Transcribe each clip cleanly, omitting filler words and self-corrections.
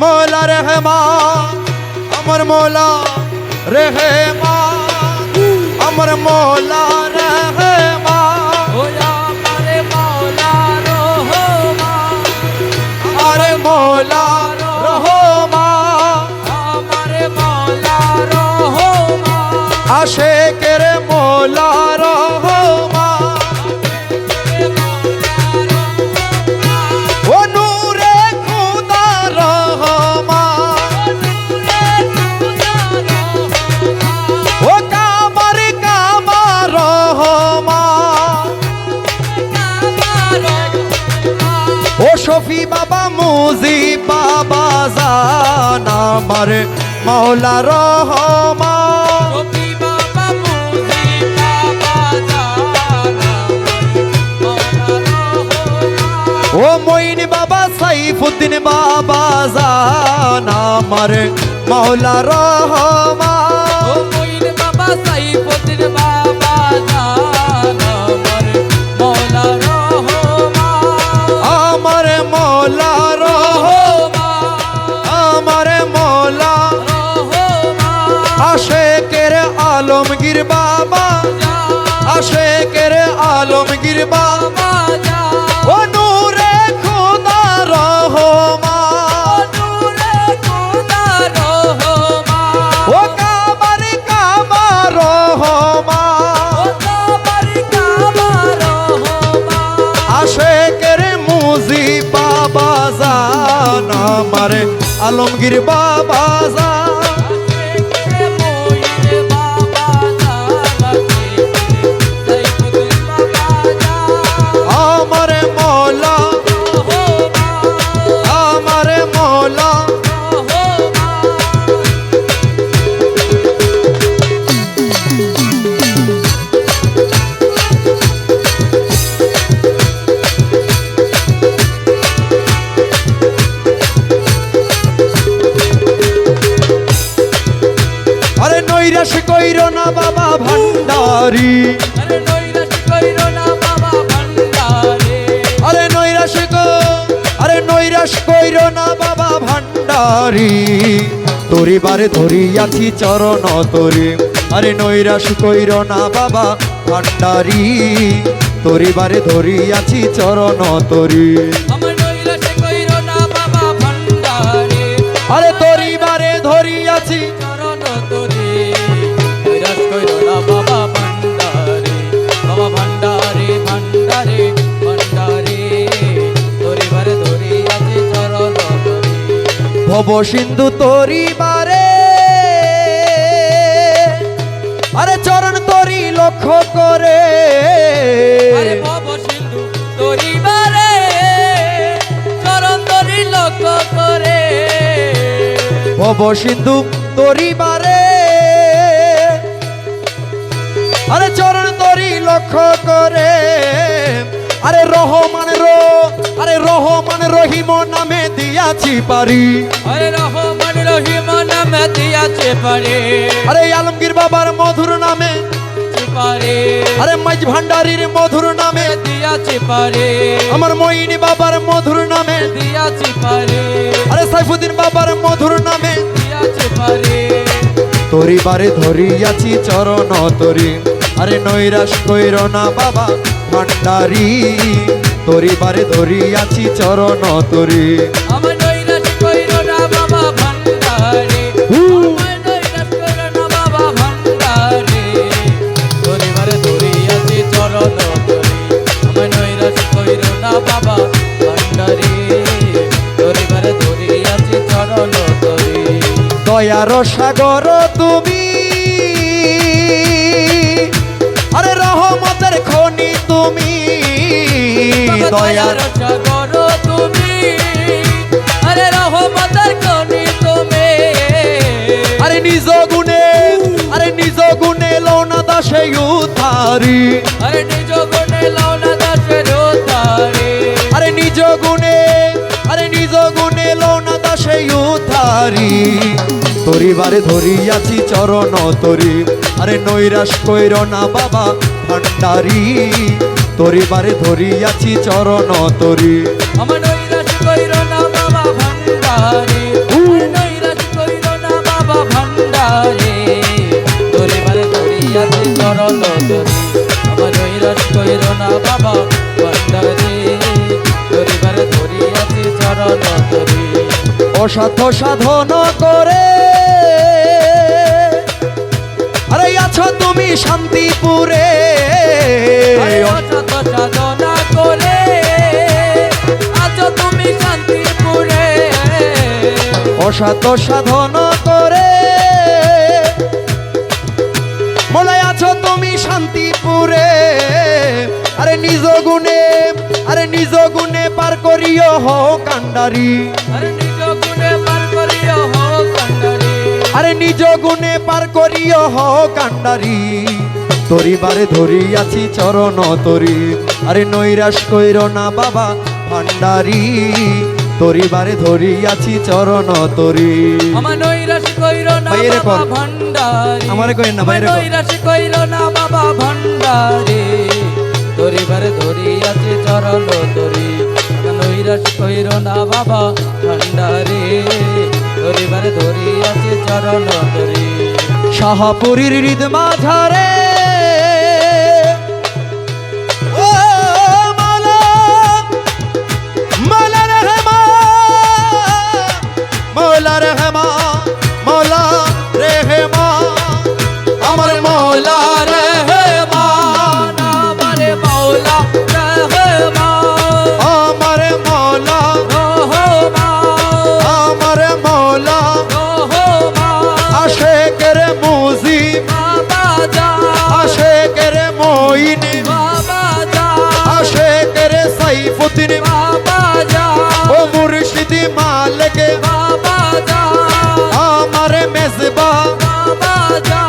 মৌলা রহমান আমার মৌলা রহমান আমার মৌলা রহমান ও আমারে মৌলা রহমান আরে মৌলা রহমান আমারে মৌলা রহমান আশেকের মৌলা রহমান ও নূরে খুদা রহমান ও কামার কামার রহমান ও শফি বাবা মুজি বাবা জান আমার মৌলা রহমান কবি বাবা মুজি বাবা জানা মৌলা রহমান ও মঈন বাবা সাইফুদ্দিন বাবা জান আমার মৌলা রহমান ও মঈন বাবা সাইফুদ্দিন বাবা জানা মৌলা রহমান আমার মৌলা আমার মৌলা আশেকের আলমগীর বাবা আশেকের আলমগীর বাবা ও নূরে খুদা রহমান ও কামার কামার রহমান আশেকের মুজি বাবা জান আমার আলমগীর বাবা জান আমার মৌলা আমার মৌলা আরে নৈরাশ কইর না বাবা ভান্ডারি আরে নৈরাশ আরে নৈরাশ কইর না বাবা ভান্ডারি তোরি বারে ধরিয়াছি চরণ তোরি আরে নৈরাশ কইর না বাবা ভান্ডারি তোরি বারে ধরিয়াছি চরণ তোরি আরে তোরি বারে ধরিয়াছি ভব সিন্ধু তোরি বারে আরে চরণ তোরি লক্ষ্য করে ভব সিন্ধু তোরি বারে আরে চরণ তোরি লক্ষ্য করে আরে রহমান আরে রহমান রহিম নামে দিয়াছি পারি আরে রহমান রহিম নামে দিয়াছে পারে আরে আলমগীর বাবার মধুর নামে পারে আরে মাইজ ভান্ডারির মধুর নামে দিয়াছে পারে আমার মঈন বাবার মধুর নামে দিয়াছে পারে আরে সাইফুদ্দিন বাবার মধুর নামে দিয়াছে পারে তোরি বারে ধরিয়াছি চরণ তোরি আরে নৈরাশ কইর না বাবা ভান্ডারি তোরি বারে ধরিয়াছি চরণ তোরি আমার নৈরাশ কইরো না বাবা ভান্ডারে আমার নৈরাশ কইরো না বাবা ভান্ডারে তোরে বারে ধরিয়াছে চরণ তোরে আমার নৈরাশ কইরো না বাবা ভান্ডারে তোরে বারে ধরিয়াছে চরণ তোরে দয়ার সাগর তুমি আরে রহমতের খনি তুমি দয়ার সাগর তুমি আরে রহমতের খনি তুমি আরে নিজ গুণে লৌনা দাসে উদ্ধারি আরে নিজ গুণে লওনা দাসের উদ্ধারে আরে নিজ গুণে লৌনা দাসে উদ্ধারি তোরি বারে ধরিয়াছি চরণ তোরি আরে নৈরাশ কইর না বাবা ভান্ডারি তোরি বারে ধরিয়াছি চরণ তোরি আমার নৈরাশ কইরো না বাবা ভান্ডারে ভান্ডারে নৈরাশ কইরো না বাবা ভান্ডারে তোরে বারে ধরিয়াছি চরণ তরি আমার নৈরাশ কইরো না বাবা ভান্ডারে তোরে বারে ধরিয়াছি চরণ তরি অসাধ্য সাধন করে আরে আছো তুমি শান্তিপুরে অসত সাধনা করে আছো তুমি শান্তিপুরে অসাধ্য সাধন করে মনে আছো তুমি শান্তিপুরে আরে নিজ গুণে পার করিও হো কান্ডারি আরে নিজ গুণে পার করিও হো কান্ডারি আরে নিজ গুণে পার করিও হো কান্ডারি তরি বারে ধরিয়াছি চরণ তরি আরে নৈরাশ কইর না বাবা ভান্ডারি তরি বারে ধরিয়াছি চরণ তরি আমার নৈরাশ কইরো না বাইরে বাবা কর। ভান্ডারি আমারে কইন না, বাইরে কর। নৈরাশ কইরো না বাবা ভান্ডারি তোরে বারে ধরিয়াছি চরণ তরি নৈরাশ কইরো না বাবা ভান্ডারি তোরে বারে ধরিয়াছি চরণ তরি শাহপুরীর হৃদ মাঝারে ও মালা মালা রহমা মৌলা রহমা মৌলা রেহমা আমার মৌলা রহমান আমারে মৌলা রহমান আমার মৌলা রহমান আমার মৌলা রহমান আশেকের মুজি বাবা যা আশেকের মইন বাবা যা আশেকের সাইফুদ্দিন বাবা যা ও মুর্শিদি মালিক বাবা যা আমার মেজবা বাবা যা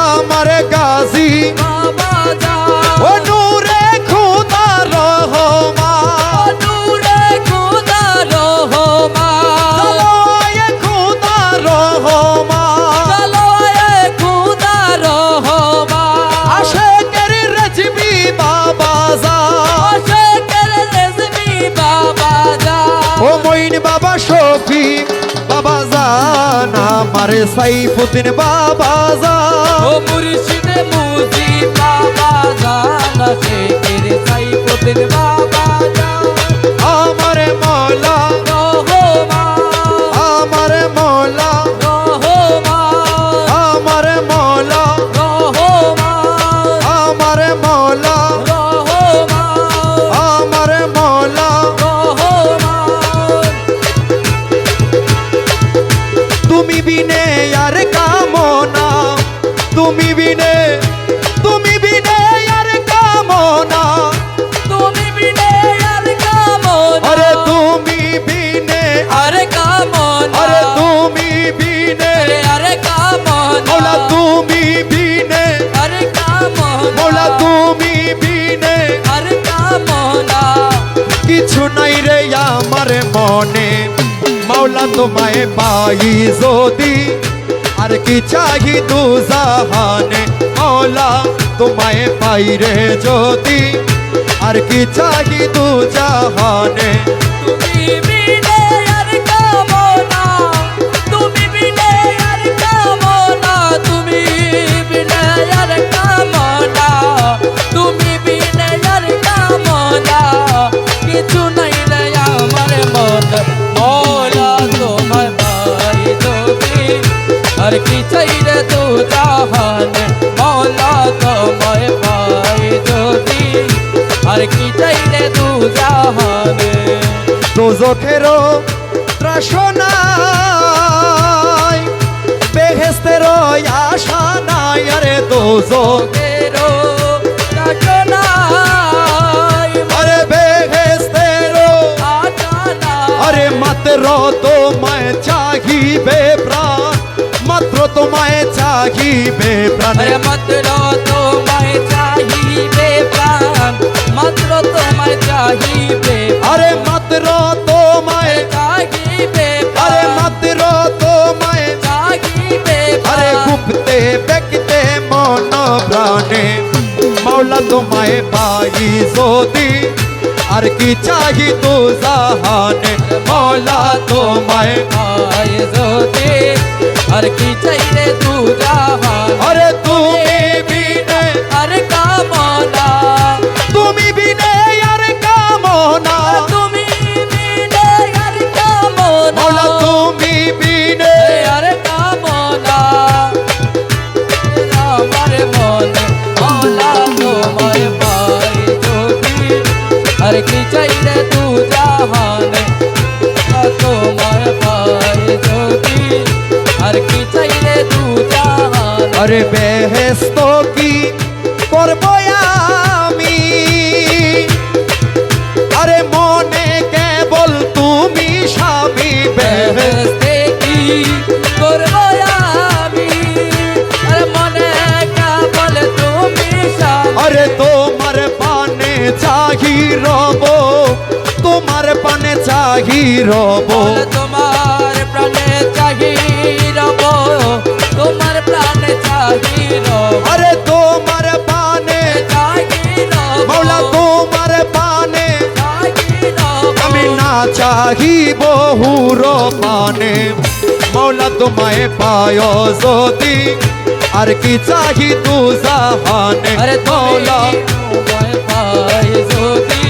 আমার গাজী বাবা যা ও নূরে খুদা রহমান নূরে খোদা রহমান সালায়ে খুদা রহমান সালায়ে খোদা রহমান আশেকের রেজবি বাবা যা আশেকের রেজবি বাবা যা ও মইন বাবা শফি বাবা জান আমার সাইফুদ্দিন বাবা জান ও মুর্শিদে মুজি বাবা জানা শেখের সাইফুদ্দিন বাবা জান আমার মৌলা রহমান আমার মৌলা রহমান আমার মৌলা রহমান আমার মৌলা রহমান আমার মৌলা রহমান তুমি বিনে আর কামনা তুমি বিনে আর কামনা তুমি বিনে আর কামনা আরে তুমি বিনে আর কামনা আরে তুমি বিনে আর কামনা মৌলা তুমি বিনে আর কামনা মৌলা তুমি বিনে আর কামনা কিছু নাই রে আমার মনে মাওলা তোমায় পাই যদি আর কি চাহি দু জাহানে মাওলা তোমায় পাই রে যদি আর কি চাহি দু জাহানে তুমি বিনে আর কামনা তুমি বিনে আর কামনা তুমি বিনে আর কামনা তুমি বিনে আর কামনা কিছু নাই রে আমার মন মৌলা তোমার ভাই তুমি আর কি চাই রে তু জাহান মৌলা তোমায় ভাই যদি আর কি চাই রে তু জাহানে দোজখেরও ত্রাসনাই বেহেস্তেরও আশা নাই আরে দোজখ তেরো কাটনাই আরে বেহেস্তেরও আটানা আরে মাত্র তোমায় চাহিবে প্রাণ মাত্র তোমায় চাহিবে প্রাণ আরে মাত্র তোমায় চাহিবে প্রাণ মাত্র তোমায় চাহিবে আরে মাত্র তোমায় চাহিবে আরে মাত্র তোমায় চাহিবে আরে গুপ্তে ব্যক্তে মন প্রাণে মাওলা তোমায় পাই যদি আর কি চাহি তো জাহানে মৌলা তোমায় পায় যদি আর কি চাইলে তু জাহান আরে তুমি বিনে আর কামনা তুমি বিনে আর কামনা তুমি বিনে আর কামনা মৌলা তুমি বিনে আর কামনা আমার মনে মৌলা তোমায় পাই যদি আর কি চাইলে তু জাহানে তোমায় পাই যদি আর কি চাইলে তু জাহান আরে বেহেস্ত কি করব আমি আরে মনে কেবল তুমি স্বামী বেহেস্ত বেহেশতে কি করব আমি আর মনে কেবল তুমি স্বামী আরে তোমার পানে চাহি রব তোমার পানে চাহি রব তোমার প্রাণে চাহি রব তোমার প্রাণে চাহি রব আরে তোমার পানে চাহি রব মৌলা তোমার পানে চাহি রব আমি না চাহি বহুর পানে মৌলা তোমায় পায় যদি আর কি চাহি তু জাহানে আরে মৌলা তোমায় পাই যদি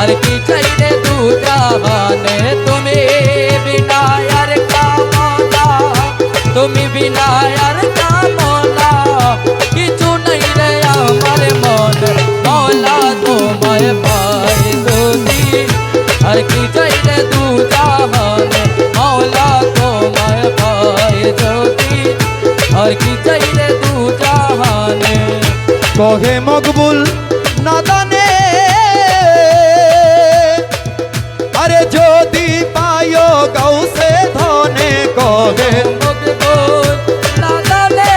আর কি চাইলে তু জাহানে তুমি বিনা আর কামনা তুমি বিনা আর কামনা কিছু নাই রে আমার মনে মৌলা তোমায় পাই যদি আর কি চাইলে তু জাহানে মৌলা তোমায় পাই যদি আর কি চাইলে তু জাহানে কহে মকবুল নাদানে আরে যদি পায়ো গাউসে ধনে কহে মকবুল নাদানে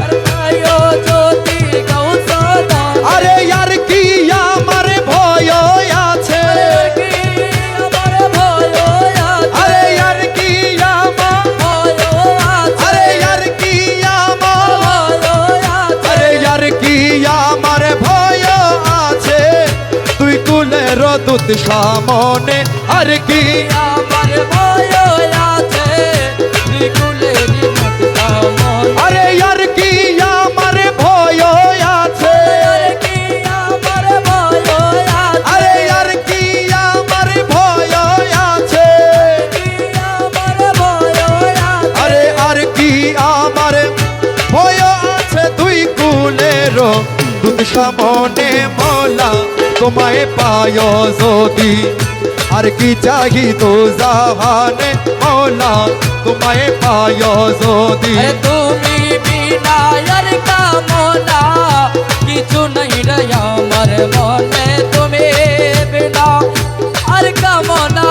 আর পায়ো যদি গৌসদান আরে আর কি আমার ভয় আছে কি আমার ভয় আছে আরে আর কি আমার ভয় আছে আরে আর কি আমার ভয় আছে আরে আর কি আমার ভয় আছে তুই কুলের দুধ সামনে আর কি আমার ভয় আছে নিকুলের মত কামন আরে আর কি আমার ভয় আছে আর কি আমার ভয় আছে আরে আর কি আমার ভয় আছে কি আমার ভয় আছে আরে আর কি আমার ভয় আছে তুই কুলের দুধ সামনে মৌলা তোমায় পায় যদি আর কি চাহি তো জাহানে মৌলা তোমায় পায় যদি আরে তুমি বিনা আর কামনা কিছু নাই রে আমার মনে তুমি বিনা আর কামনা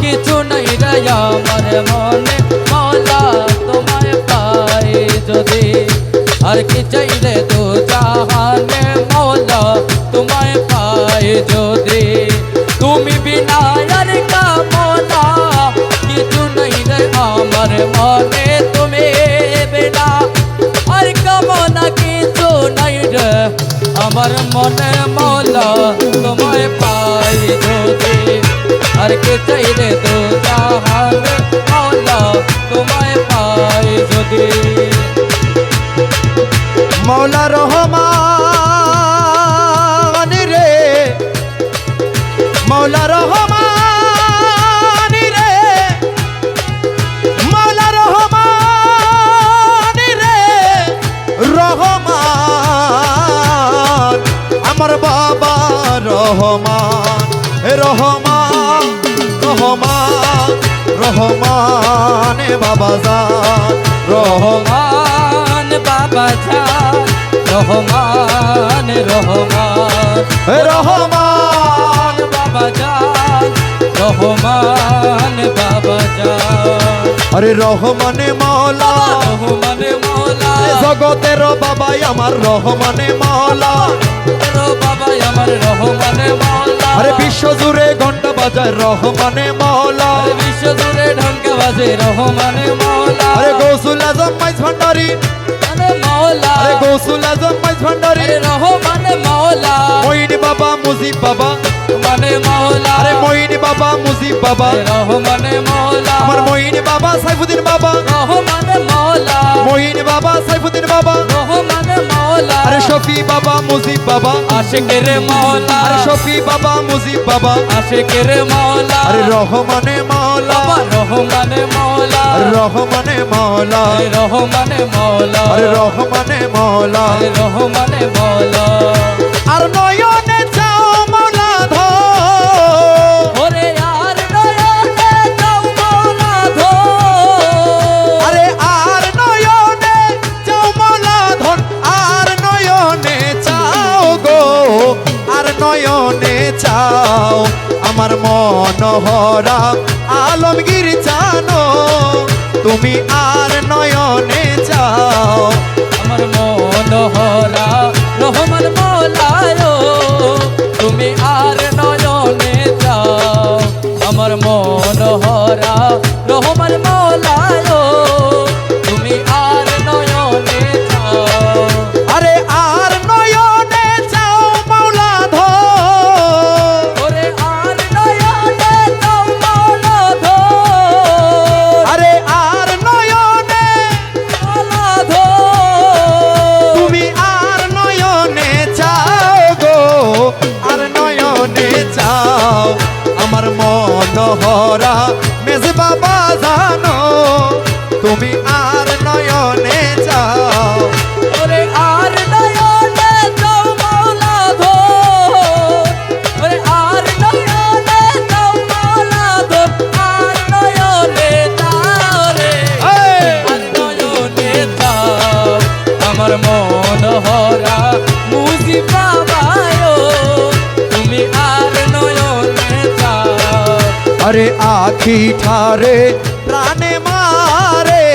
কিছু নাই রে আমার মনে মৌলা তোমায় পাই যদি আর কি চাইলে তো জাহানে মৌলা তোমায় পাই যদি তুমি বিনা আর কামনা কিছু নাই রে আমার মনে তুমি বিনা আর কামনা কিছু নাই রে আমার মনে মৌলা তোমায় পাই যদি আর কে চাইলে তো জাহানে মৌলা তোমায় পাই যদি মৌলা রহমান রে মৌলা রহমান রে মৌলা রহমান রে রহমান আমার বাবা রহমান রহমান রহমান রহমান বাবা জান রহমান রহমান বাবা জান রহমান রহমান রহমান বাবা জান রহমান বাবা জান আরে রহমানে মৌলা রহমানে মৌলা জগতের বাবাই আমার রহমানে মৌলা রো বাবা আমার রহমানে মৌলা আরে বিশ্ব জুড়ে ঘন্টা বাজায় রহমানে মৌলা আরে বিশ্ব জুড়ে ঢঙ্কা বাজে রহমানে মৌলা আরে গৌসুল আজম মাইজ ভান্ডারি আরে মৌলা মওলা আরে গৌসুল আজম মাইজ ভান্ডারি আরে রহমান মওলা মঈন বাবা মুজিব বাবা মানে মওলা আরে মঈন বাবা মুজিব বাবা আরে রহমান মওলা আমার মঈন বাবা সাইফুদ্দিন বাবা রহমান মওলা মঈন বাবা সাইফুদ্দিন বাবা রহমান মওলা আরে শফি বাবা মুজিব বাবা আশিকের মওলা আরে শফি বাবা মুজিব বাবা আশিকের মওলা আরে রহমানে মাওলা বাবা রহমান মওলা আরে রহমানে মাওলা আরে রহমান মওলা আরে রহমানে মাওলা আরে রহমান মওলা আর নয়নে চাও মাওলা ধো ওরে আর নয়নে যাও মওলা ধো আরে আর নয়নে চাও মাওলা ধন আর নয়নে চাও গো আর নয়নে চাও আমার মনোহরা আলমগীর জানো তুমি আর নয়নে চাও আমার মনোহরা রহমান মওলায়ো তুমি আর নয়নে যাও আমার মনোহরা রহমান মওলায়ো তুমি আর নয়নে যাও আরে আর নয়নে চাও মাওলা ধো ওরে আর নয়নে যাও মওলা ধো আরে আর নয়নে মওলা ধো তুমি আর নয়নে চাও গো আর নয়নে চাও আমার মনোহরা মেজ বাবা জানো তুমি আর নয়নে চাও ওরে আর নয়নে যাও মওলা ধো ওরে আর নয়নে যাও মওলা ধো আর নয়নে যাও রে আর নয়নে যাও আমার মনোহরা মুজিব বাবায়ো তুমি আর নয়নে যাও আরে আখি ঠারে প্রাণে মারে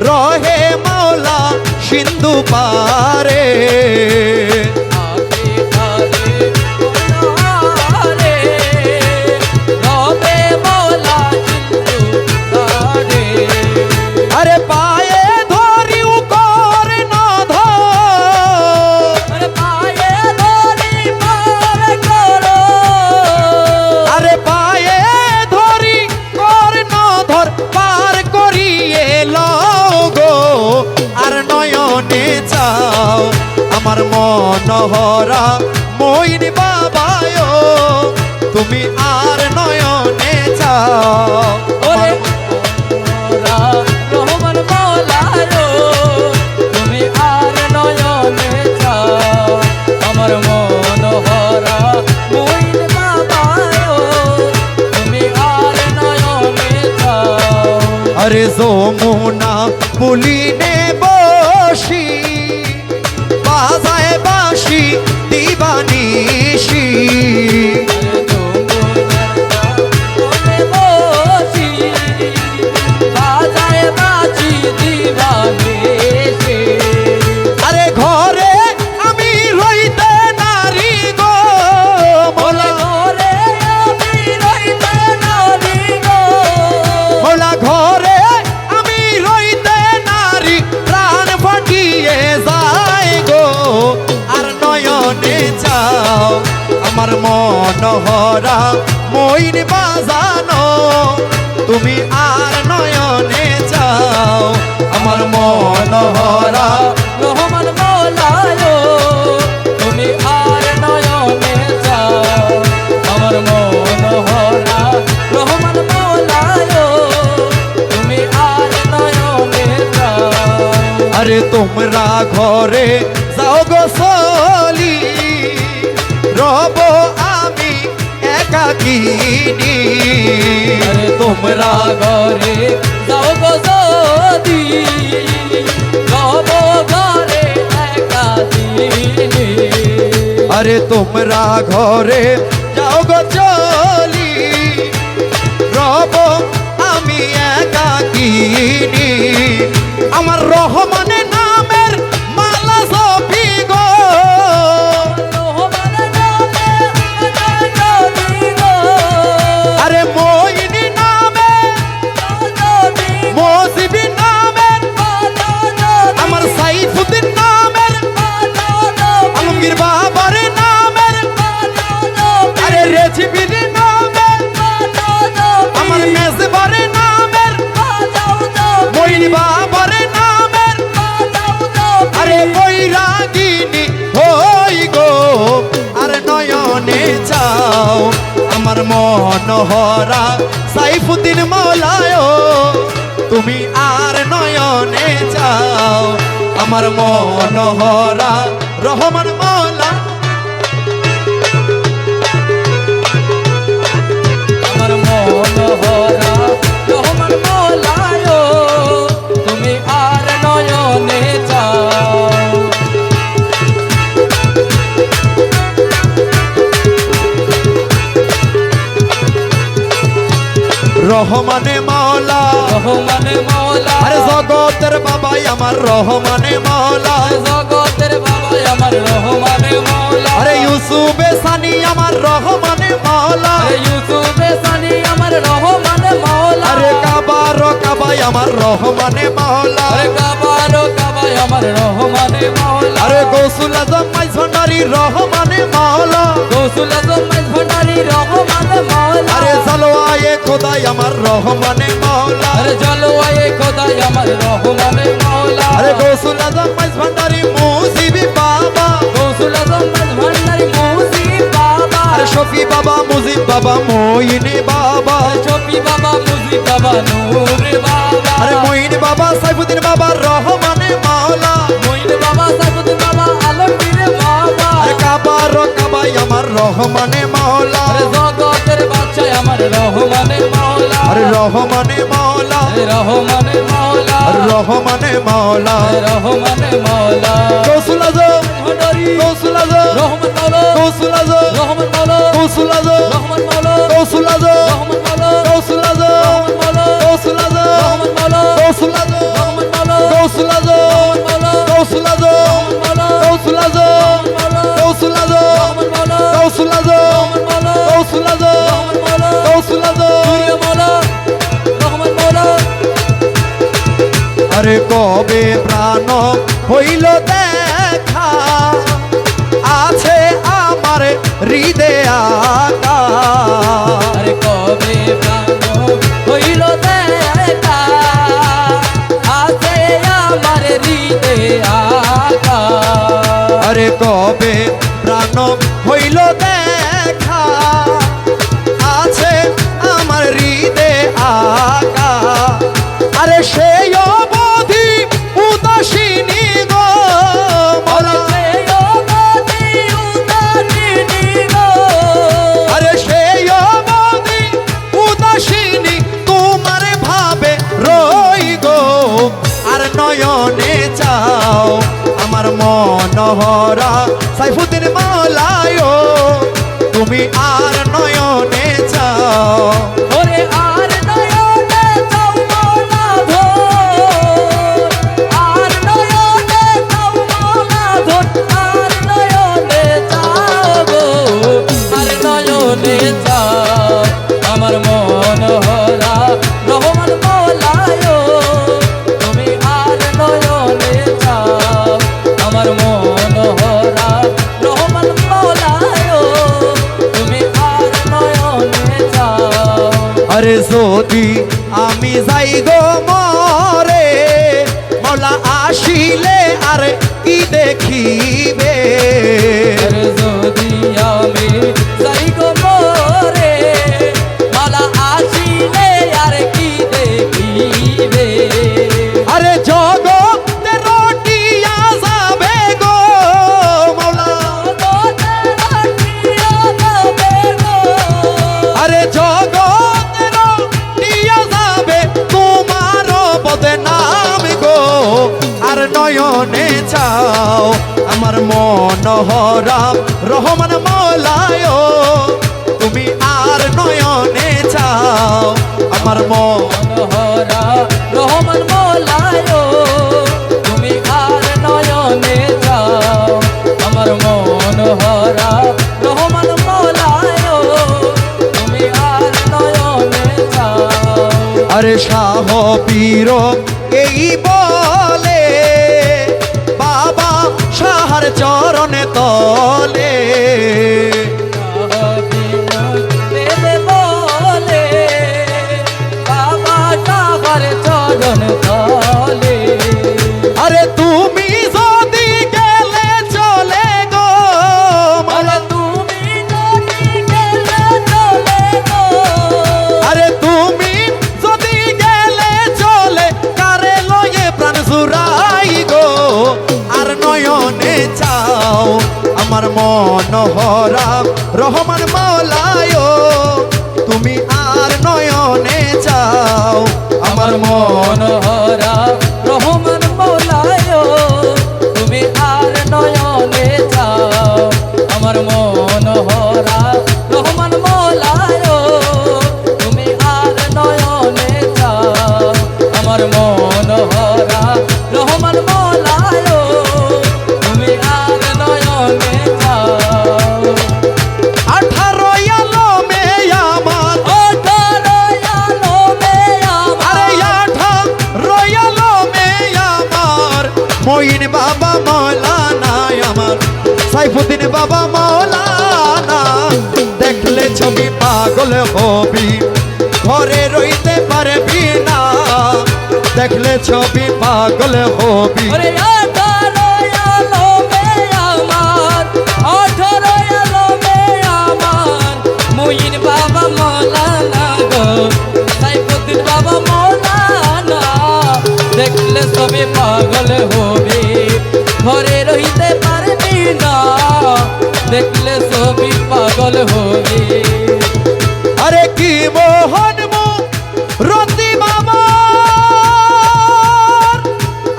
রহে মাওলা সিন্ধু পারে আখি ধারে মনোহারে রবে মওলা সিন্ধু ধারে আরে পায়ে ধরি উপর না ধর আরে পায়ে ধরি পার করো আরে পায়ে ধরি কর না ধর পার করিয়ে লও গো আর নয়নে চাও আমার মনোহরা মঈন বাবায়ো তুমি আর নয়নে চাও ওরে মোরা রহমান মওলায়ো তুমি আর নয়নে যাও আমার মনোহরা মুইন বাবায়ো তুমি আর নয়নে যাও আরে যমুনা পুলিনে বসি বাজায় বাসি দিবানিশি আরে ঘরে আমি রইতে নারী গো মোলা মোলা ঘরে আমি রইতে নারী প্রাণ ফাটিয়ে যায় গো আর নয়নে চাও আমার মনোহরা মঈন বাজানো তুমি আর নয়নে চাও আমার মনোহরা রহমান মওলায়ো তুমি আর নয়নে যাও আমার মনোহরা রহমান মওলায়ো তুমি আর নয়নে যাও আরে তোমরা ঘরে যাও গো সলি রব আমি একাকিনী আরে তোমরা ঘরে যাও গো যদি রব ঘরে একাদিনী আরে তোমরা ঘরে যাও গো চলি রব আমি একাকিনী আমার রহমানে নামের মালা জপি গো রহমান নামে যদি গো আরে মঈনী নামে যদি মজিবি নামে যদি আমার সাই মনোহরা সাইফুদ্দিন মৌলায় তুমি আর নয়নে চাও আমার মনোহরা রহমান মৌলা আমার মনোহরা রহমান মৌলায় তুমি আর নয়নে চাও রহমানে মৌলা রহমানে মৌলা আরে জগতের বাবাই আমার রহমানে মৌলা জগতের বাবা আমার রহমানে মৌলা আরে ইউসুফে সানি আমার রহমানে মৌলা আরে ইউসুফে সানি আমার রহমানে মৌলা আরে কাবাই আমার রহমানে মৌলা আরে কাবারো কাবাই আমার রহমানে মৌলা আরে গৌসুল আজম মাইজ ভান্ডারি রহমানে মৌলা গৌসুল আজম মাইজ ভান্ডারি রহমানে মৌলা আরে জালোয়ায়ে খোদাই আমার রহমানে মৌলা আরে জলওয়ায়ে খোদাই আমার রহমানে মৌলা আরে গৌসুল আজম মাইজ ভান্ডারি মুজিবি বাবা গৌসুল আজম মাইজ ভান্ডারি মুজিব বাবা আরে শফি বাবা মুজিব বাবা মইনি বাবা চপি বাবা মুজিব বাবা নূর বাবা আরে মইনি বাবা সাইফুদ্দিন বাবা রহমানে মৌলা মইন বাবা সাইফুদ্দিন বাবা আলমগীর বাবা আরে কাবাই আমার রহমানে মৌলা আরে জগতের বাদশা আমার রহমানে মৌলা আরে রহমানে মৌলা আরে রহমানে মৌলা আরে রহমানে মৌলা আরে রহমানে মৌলা গৌসুল আজম ভান্ডারি গৌসুল আজম রহমান মৌলা গৌসুল আজম রহমান মৌলা গৌসুল আজম রহমান মৌলা গৌসুল আজম রহমান মৌলা গৌসুল আজম রহমান মৌলা গৌসুল আজম রহমান মৌলা গৌসুল আজম রহমান মৌলা গৌসুল আজম গৌসুল আজম গৌসুল আজম গৌসুল আজম রহমান মৌলা গৌসুল আজম রহমান মৌলা গৌসুল আজম রহমান মৌলা গৌসুল আজম সূর্য মৌলা রহমান মৌলা আরে কবে প্রাণ হইল দেখা আছে আমার হৃদয়ে আকা আরে কবে প্রাণ হইল দেখা আছে আমার হৃদয়ে আকা আরে কবে প্রাণ হইল দেখা আছে আমার হৃদয়ে আকা আরে সেই অবধি উদাসীনী গো মৌলা আরে সেই অবধি উদাসীনী তোমার ভাবে রই গো আর নয়নে চাও আমার মনোহরা সাইফুদ্দিন মৌলায় তুমি আর নয়নে চাও ওরে আর নয়নে চাও মৌলা ধর আর নয়নে চাও মৌলা ধর আর নয়নে চাও গো আর নয়নে চাও আমার মনোহরা রহমান মৌলায় তুমি আর নয়নে চাও আমার মনোহরা রহমান মৌলায় তুমি আর নয়নে চাও আরে যদি আমি যাই গো মরে মৌলা আসিলে আর কি দেখিবে আরে যদি আমি যাই গো মোরে মালা আসিলে আর কি দেখিবে আরে জগতে রটিয়া যাবে গো মৌলা আরে জগতে রটিয়া যাবে তোমার বদনাম গো আর নয়নে চাও আমার মনোহরা রহমান মৌলায় তুমি আর নয়নে চাও আমার মনোহরা রহমান মৌলায় তুমি আর নয়নে যাও আমার মনোহরা রহমান মৌলায় তুমি আর নয়নে যাও আরে শাহ পীর এই বলে বাবা শাহর চরণে তলে বলে বাবা সাগর চরণ তলে আরে তুমি যদি গেলে চলে গো আরে তুমি যদি গেলে চলে গো আমার মনোহরা রহমান মৌলায় তুমি আর নয়নে চাও আমার মন মনোহরা রহমান মৌলায় তুমি আর নয়নে যাও আমার মনোহরা রহমান মৌলায় তুমি আর নয়নে যাও আমার মনোহরা রহমান মৌলায় তুমি আর নয়নে যাও 18 আলমে আমার আরে 18 আলমে আমার মঈন বাবা মৌলানা আমার সাইফুদ্দিন বাবা মৌলানা দেখলে ছবি পাগল হবি ঘরে রইতে পারবি না দেখলে ছবি পাগল হবি ওরে 18 আলমে আমার 18 আলমে আমার মুইন বাবা মৌলানা গো সাইফুদ্দিন বাবা মৌলানা দেখলে সবে পাগল হবে ঘরে রইতে পারবি না দেখলে সবে পাগল হবে আরে কি মোহন রতি বাবা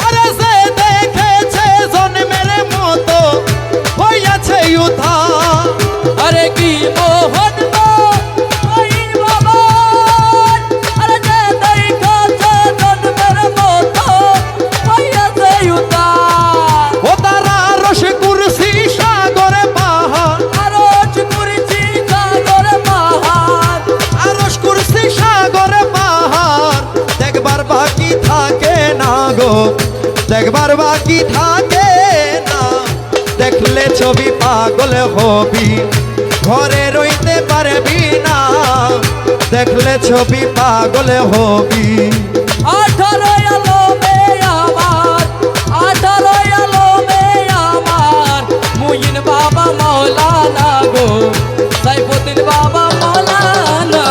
আরে সে দেখেছে জন্মের মতো হইয়াছে উঠা আরে কি মোহন মুইন বাবা আরে যে দেখেছে জন্মের মতো হইয়াছে উতা ও তারা রস কুরসি সাগরে পাহাড় আরজ করেছি সাগর পাহাড় আরস কুরসি সাগরে পাহাড় দেখবার বাকি থাকে না গো দেখবার বাকি থাকে না দেখলে ছবি পাগল হবি ঘরে রইতে পারবি না দেখলে ছবি পাগল হবি 18 আলমে আমার 18 আলমে আমার মুইন বাবা মৌলানা গো সাইফুদ্দিন বাবা মৌলানা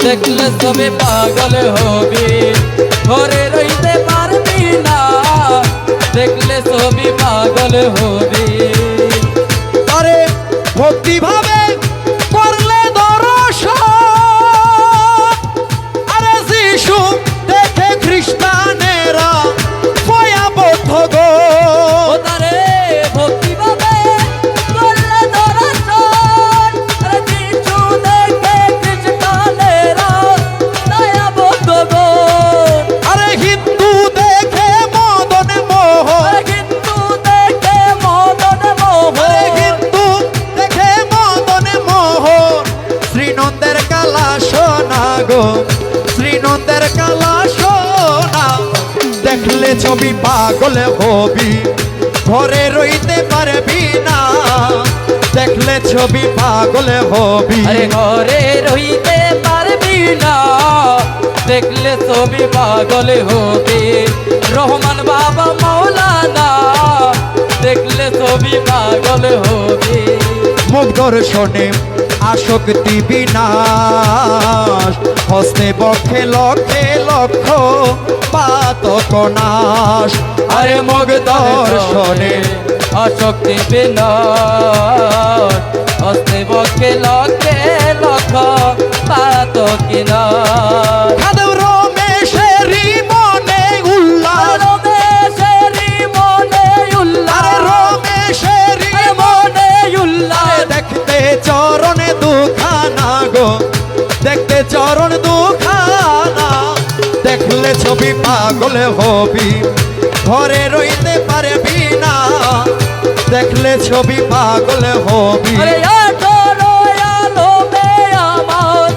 দেখলে সবে পাগল হবে ঘরে রইতে পারবি না দেখলে সবে পাগল হবে আরে ভক্তি ভাবে করলে দর্শন আরে যিশু দেখে খ্রিস্টানেরা ভয়াবহ গো ও তারে ভক্তি ভাবে করলে দর্শন আরে যিশু দেখে খ্রিস্টানেরা দয়াবদ্ধ গো আরে হিন্দু দেখে মদন মোহ আরে কিন্তু দেখে মদন মোহ আরে হিন্দু দেখে মদন মোহ শ্রীনন্দের কালা সোনা গো শ্রীনন্দের কালা সোনা দেখলে ছবি পাগল হবি ঘরে রইতে পারবি না দেখলে ছবি পাগল হবি আরে ঘরে রইতে পারবি না দেখলে ছবি পাগল হবে রহমান বাবা মৌলানা দেখলে ছবি পাগল হবে মুখ দর্শনে আসক্তি বিনাশ হস্তে বক্ষে লক্ষে লক্ষ পাতক নাশ আরে মুখ দর্শনে অশক্তি বিনাশ হস্তে বক্ষে লক্ষে লক্ষ পাত কিনা খাদেও রমেশেরি মনে উল্লাস রমেশেরি মনে উল্লাস আরে রমেশেরি আরে মনে উল্লাস দেখতে চরণে দুখানা গো দেখতে চরণ দুখানা দেখলে ছবি পাগল হবি ঘরে রইতে পারবি না দেখলে ছবি পাগল হবি আরে 18 আলমে আমার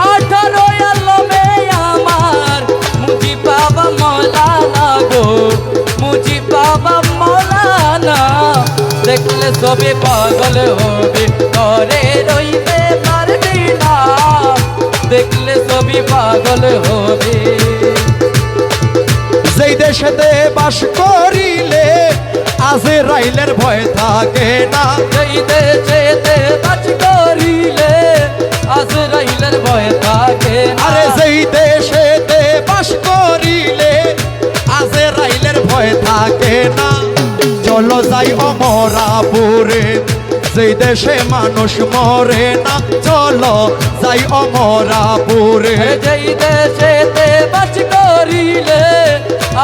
18 আলমে আমার মুজি বাবা মৌলানা গো মুজি বাবা মৌলানা দেখলে সবে পাগল হবে ঘরে রইতে পারবি না দেখলে সবে পাগল হবে যেই দেশেতে বাস করিলে আজরাইলের ভয় থাকে না সেই দেশেতে বাস করিলে আজরাইলের ভয় থাকে না। আরে যেই দেশেতে বাস করিলে আজরাইলের ভয় থাকে না চলো যাই অমরাপুরে, যেই দেশে মানুষ মরে না, চলো যাই অমরাপুরে। যেই দেশেতে বাস করিলে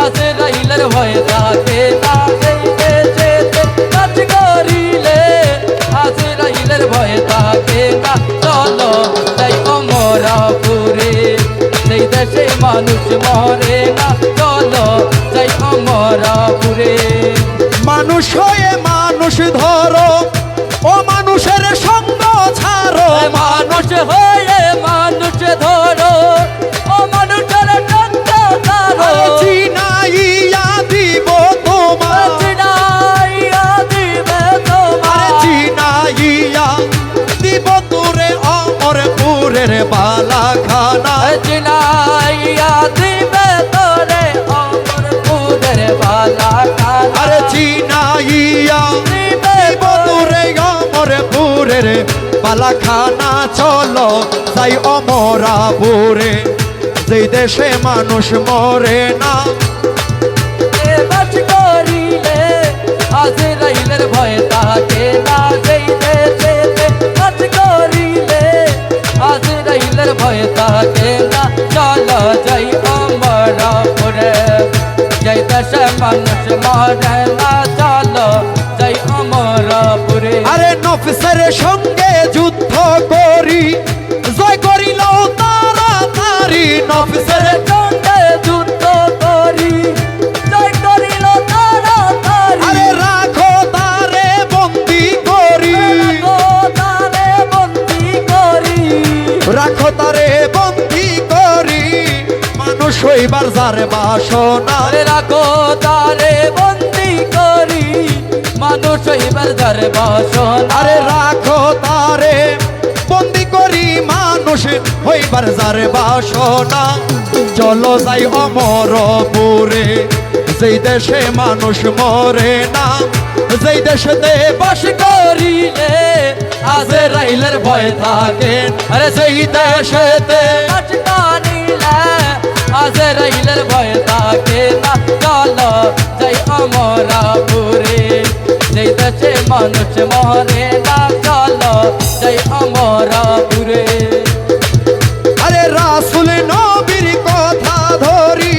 আজরাইলের ভয় থাকে না, যেই দেশেতে বাস করিলে আজরাইলের ভয় থাকে না, চলো যাই অমরাপুরে, যেই দেশে মানুষ মরে না, চলো যাই অমরাপুরে। মানুষ হয়ে মানুষ ধরো, ও মানুষের সঙ্গ ছাড়ো, মানুষ হয়ে মানুষ ধরো, ও মানুষের সঙ্গ ছাড়ো, চিনাইয়া দিব তোমার, চিনাইয়া দিবে তোমার, চিনাইয়া দিব তোরে অমরপুরের বালাখানা, চিনাইয়া দিবে তোরে অমরপুরের বালাখানা, আরে চিনাইয়া দিবে দিব তোরে অমরপুরের বালাখানা। চলো যাই অমরাপুরে, যেই দেশে মানুষ মরে না, বাস করিলে আজরাইলের ভয় থাকে না, যেই দেশেতে বাস করিলে আজরাইলের ভয় থাকে না, চলো যাই অমরাপুরে, যেই দেশে মানুষ মরে না, চলো যাই অমরাপুরে। আরে নফসের সঙ্গে যুদ্ধ করি, জয় করিল তাড়াতাড়ি, নফসের সঙ্গে যুদ্ধ করি, জয় করিল তাড়াতাড়ি, আরে রাখো তারে বন্দি করি, তারে বন্দি করি, রাখো তারে বন্দি করি, মানুষ হইবার যার বাসনা, আরে রাখো তারে বন্দি করি, মানুষ হইবার যার বাসনা, আরে রাখো তারে বন্দি করি, মানুষ হইবার যার বাসনা। চলো যাই অমরপুরে, যেই দেশে মানুষ মরে না, যেই দেশেতে বাস করিলে আজরাইলের ভয় থাকে, আরে সেই দেশেতে বাস করিলে আজরাইলের ভয় থাকে না, চলো যাই অমরাপুরে, যেই দেশে মানুষ মরে না, চলো যাই অমরাপুরে। আরে রাসূল নবীর কথা ধরি,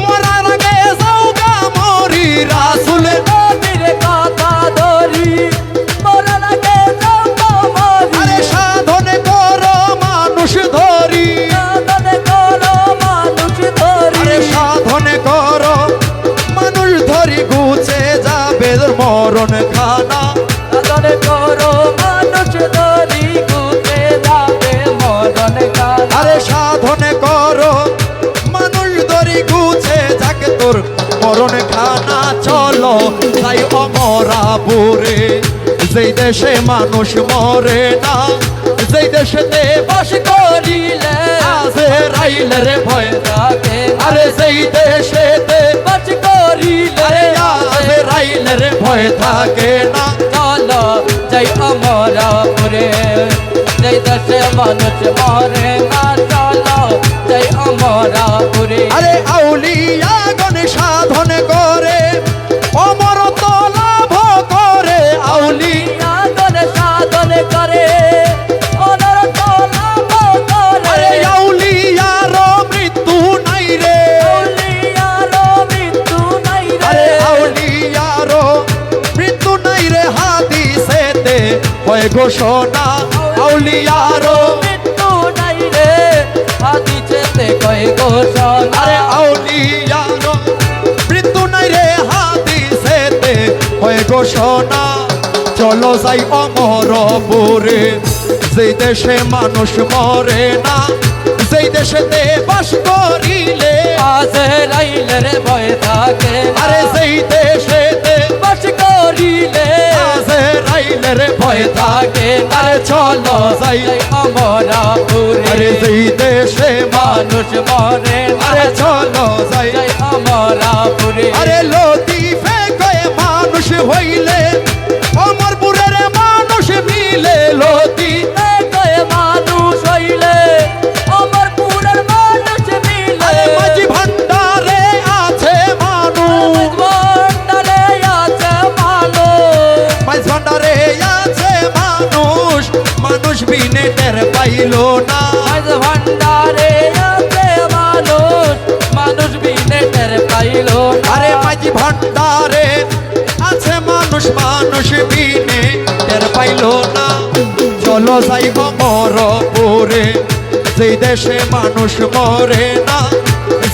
মরার আগে যাওগা মরি, রাসূল নবীর কথা ধরি, মরার আগে যাবো মরি, আরে সাধন করো মানুষ ধরি, সাধন করো মানুষ ধরি, আরে সাধন করো মানুষ ধরি, গুছে যাবে মরণ খানা, সাধন করো মানুষ ধরি, গুতে যাবে মরণ খানা, আরে সাধন করো মানুষ ধরি, গুছে যাকে তোর মরণ খানা। চলো তাই অমরাপুরে, যেই দেশে মানুষ মরে না, যেই দেশেতে বাস করিলে আজরাইলের ভয় থাকে, আরে যেই দেশেতে বাস করিলে আরে আজরাইলের ভয় থাকে না, চলো যাই অমরাপুরে, যেই দেশে মানুষ মরে না, চলো যাই অমরাপুরে। আরে আউলিয়াগণ সাধন করে অমরত্ব লাভ করে, আউলিয়াগণ সাধন করে অনরত লাভ করে, আরে আউলিয়ার মৃত্যু নাই রে, আউলিয়ার মৃত্যু নাই আরে রে, আউলিয়ার মৃত্যু নাই রে, হাদিসেতে হয় ঘোষণা, আউলিয়ার মৃত্যু নাই রে, হাদিসেতে কয় ঘোষণা, আরে আউলিয়ার মৃত্যু নাই রে, হাদিসেতে হয় ঘোষণা। চলো যাই অমরপুরে, যেই দেশে মানুষ মরে না, যেই দেশেতে বাস করিলে আজরাইলের ভয় থাকে না, আরে যেই দেশেতে বাস করিলে আজরাইলের ভয় থাকে, আরে চলো যাই অমরাপুরে, আরে যেই দেশে মানুষ মরে না, আরে চলো যাই যাই অমরাপুরে, আরে লতিফে কয়ে মানুষ হইলে অমরপুরের মানুষ মিলে, লতি কয়ে মানুষ হইলে অমরপুরের মানুষ মিলে, আরে মাঝি ভান্ডারে আছে মানুষ, মন্ডলে আছে টের পাইল না। আরে মাঝি ভান্ডারে আছে মানুষ মানুষ বিনে টের পাইল না। চলো যাই অমরপুরে, যেই দেশে মানুষ মরে না,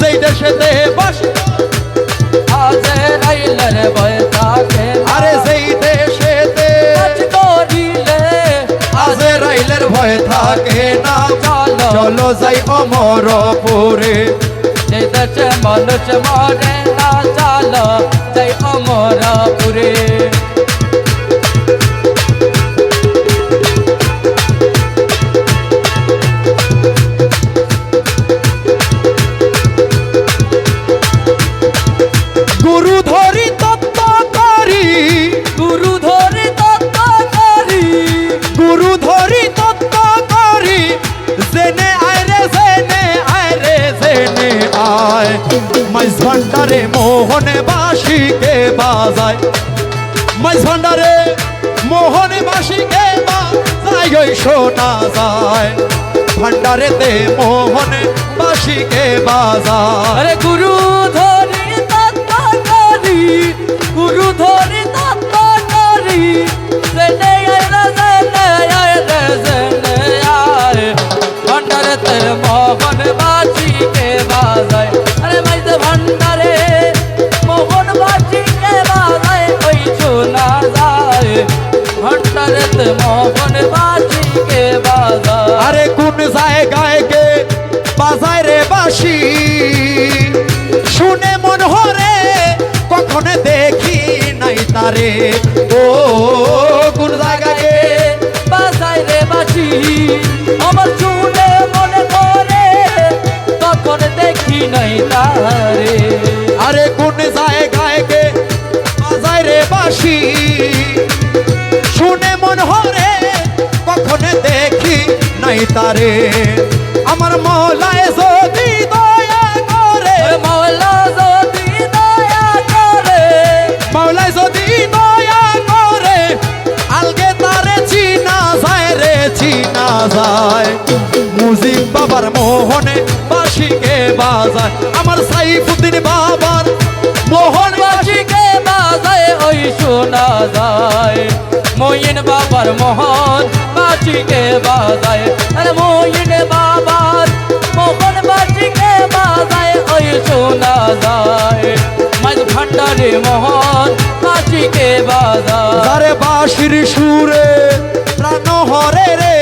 যেই দেশেতে বাস আজরাইলের ভয় থাকে না। আরে যেই দেশেতে কাজ করিলে আজরাইলের ভয় থাকে না। চলো চলো যাই অমরপুরে, যে দেশে মানুষ মরে না, চলো যাই অমরপুরে। গুরু ধরি তত্ত্ব করি, গুরু ধরে তত্ত্ব করি, গুরু ধরি তত্ত্ব করি, জেনে আয় রে জেনে আয় রে জেনে আয়। মাইজ ভান্ডারে মোহনে বাঁশিকে বাজায়, মাইজ ভান্ডারে মোহনে বাঁশিকে বাজায়, ওই শোনা যায়। ভান্ডারেতে মোহনে বাঁশিকে বাজায়। আরে গুরু ধরে তত্ত্ব করি, গুরু ধরে তত্ত্ব করি, জেনে আয় রে জেনে আয় রে জেনে আয়। ভান্ডারেতে মোহন বাজিকে বাজায়, আরে মাইজ ভান্ডারে মোহন বাজিকে বাজায়, ওই শোনা যায়। ভান্ডারেতে মোহন বাজিকে বাজায়। আরে কোন জায়গায় গে বাজায় রে বাঁশি, শুনে মন হরে কখন দেখি নাই তারে। ও কোন জায়গায় গে বাজায় রে বাঁশি, আমার শুনে মনে করে তখন দেখি নাই তারে। আরে কোন জায়গায় গে বাজায় রে বাঁশি, শুনে মন হরে কখন দেখি নাই তারে। আমার মৌলায় যদি দয়া করে, ওরে মাওলা যদি দয়া করে, মাওলায় যদি দয়া করে, আলগে তারে চিনা যায় রে চিনা যায়। মুজিব বাবার মোহনে বাঁশিকে বাজায়, আমার সাইফুদ্দিন বাবার মোহন বাঁশিকে বাজায়, ওই শোনা যায়। মইন বাবার মোহন বাঁশিকে বাজায়, আরে মইন বাবার মোহন বাঁশিকে বাজায়, ওই শোনা যায়। মাঝ ভান্ডারে মোহন বাঁশিকে বাজায়। যারে বাঁশির সুরে প্রাণ হরে রে,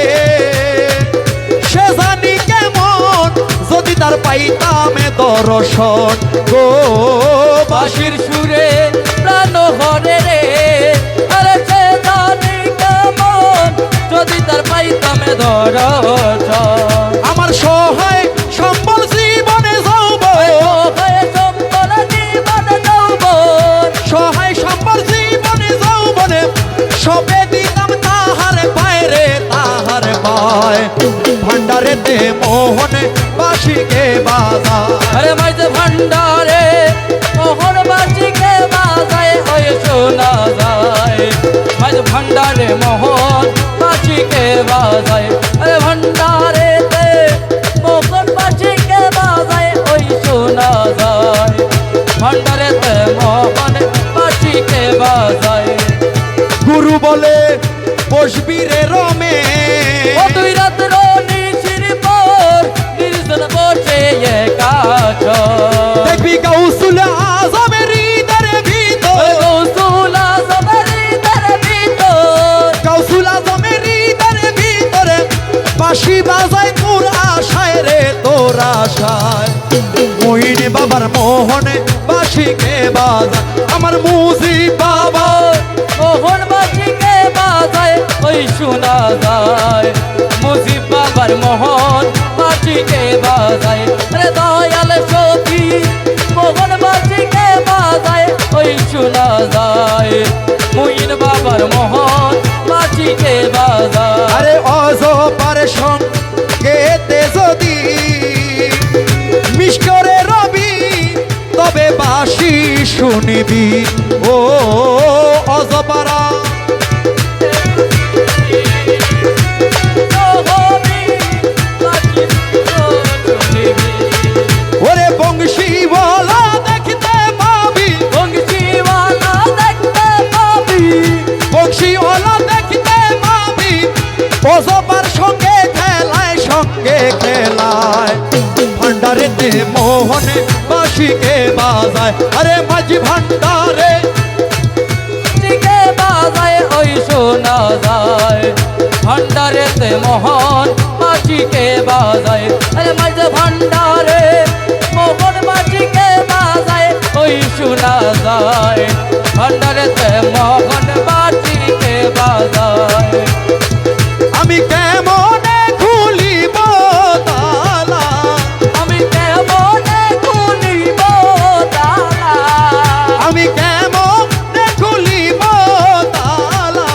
সে জানি কেমন যদি তার পাইতামে দর্শন। গো বাঁশির সুরে প্রাণ হরে রে, আরে সে জানি কেমন যদি তার পাইতামে দর্শন। আমার সহায় সম্বল জীবনে যৌবন, সহায় সম্বল জীবনে যৌবনে, সবে দিতাম তাহার পায় রে তাহার পায়। ভান্ডারেতে মোহনে বাঁশিকে বাজায়, আরে মাইজ ভান্ডারে মোহন বাঁশিকে বাজায়, ওই শোনা যায়। মাইজ ভান্ডারে মোহন বাঁশিকে বাজায়, আরে ভান্ডারেতে মোহন বাঁশিকে বাজায়, ওই শোনা যায়। ভান্ডারেতে মোহন বাঁশিকে বাজায়। গুরু বলে বসবি রে রমে, ও দুই রাত্র নিশির পর নির্জন বসে একাছ, দেখবি গাউসুল আজমের হৃদয়ের ভিতর, গৌসুল আজমের হৃদয়ের ভিতর, গাউসুল আজমের হৃদয়ের ভিতরে বাঁশি বাজায় তোর আশায় রে তোর আশায়। মইন বাবার মোহনে বাঁশিকে বাজায়, আমার মুজিব বাবা মোহন বাঁশিকে বাজায়, ওই শোনা যায়। মুজিব বাবার মোহন বাঁশিকে বাজায়, রে দয়াল সখী মোহন বাঁশিকে বাজায়, ওই শোনা যায়। মুইন বাবার মোহন বাঁশিকে বাজায়। আরে অজপার সঙ্গেতে যদি মিশ করে রবি, তবে বাঁশি শুনিবি। ও অজপারা ওরে বংশী বলা দেখ মোহনে বাঁশিকে বাজায় আরে মাঝি ভান্ডারে টিকে বাজায় ওই শোনা যায় ভান্ডারেতে মোহন মাঝিকে বাজায় আরে মাঝে ভান্ডারে মোহন মাঝিকে বাজায় ওই শোনা যায় ভান্ডারেতে মোহন মাঝিকে বাজায় আমি কেমনে খুলিব তালা আমি কেমনে খুলিব তালা আমি কেমনে খুলিব তালা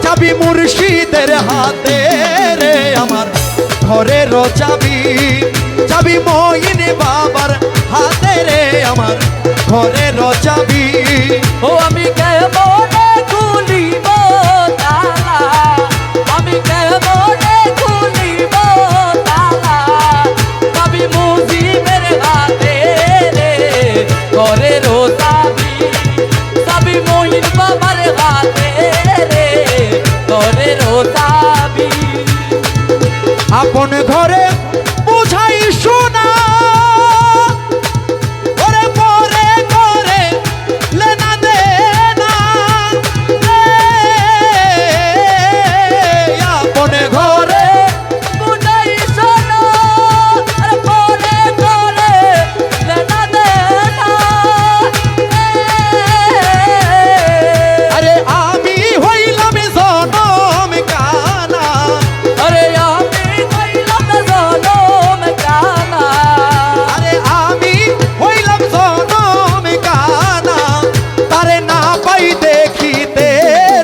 চাবি মুর্শিদের হাতে রে আমার ঘরের চাবি চাবি মইন বাবার হাতে রে আমার ঘরের চাবি ও আমি কেমনে খুলিব তালা আমি কেমনে খুলিব তালা চাবি মুজিবের হাতে রে ঘরের চাবি চাবি মহিন বাবার হাতে রে ঘরের চাবি আপন ঘরে বুঝাই শোনা ওরে পরে করে লেনা দেনা আপন ঘরে বুঝাই শোনো আর পরে করে লেনা দেনা আরে আমি হইলাম জনম কানা আরে আমি কইলাম জনম কানা আরে আমি হইলাম জনম কানা তারে না পাই দেখিতে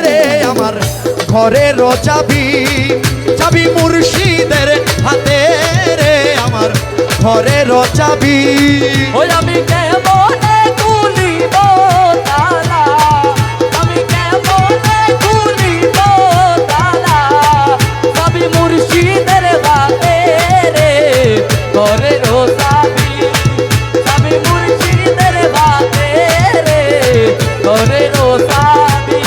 রে আমার ঘরের চাবি চাবি মুর্শিদের হাতে রে আমার ঘরের চাবি ওই আমি কেমনে খুলিব তালা আমি কেমনে খুলিব তালা চাবি মুর্শিদের হাতে রে ঘরের চাবি চাবি মুর্শিদের হাতে রে ঘরের চাবি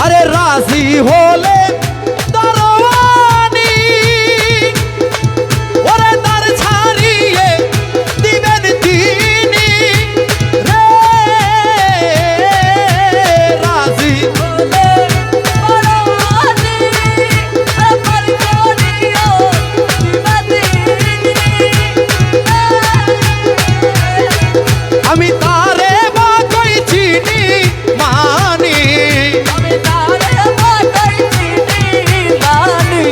আরে রাজি হলে দরওয়ানি ওরে দ্বার ছাড়িয়ে দিবেন তিনি রে রাজি বলে পরওয়ানি আমার করিও দিবাদিনী আমি তারে বা কই চিনি মানি আমি তারে বাটাই চিনি মানি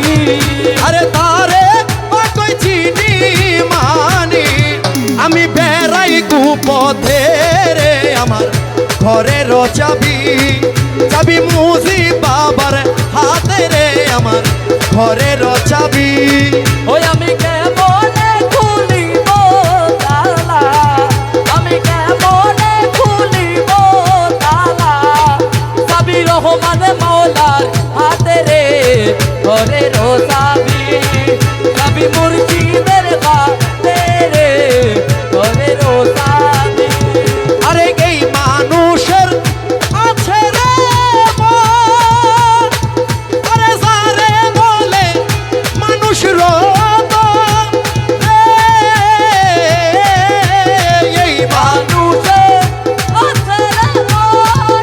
আরে তারে বা কই চিনি মানি আমি বেড়াই কুপথে রে আমার ঘরের চাবি চাবি মুজি বাবার হাতে রে আমার ঘরের চাবি ওই আমি কেমনে খুলিব তালা আমি কেমনে খুলিব তালা চাবি রহমান মৌলার হাতে রে ঘরের চাবি চাবি মুর্শিদের হাতে রে ঘরের চাবি আরে এই মানুষের আছে রে মন, আরে যারে বলে মানুষ রতন রে, এই মানুষে আছে রে মন,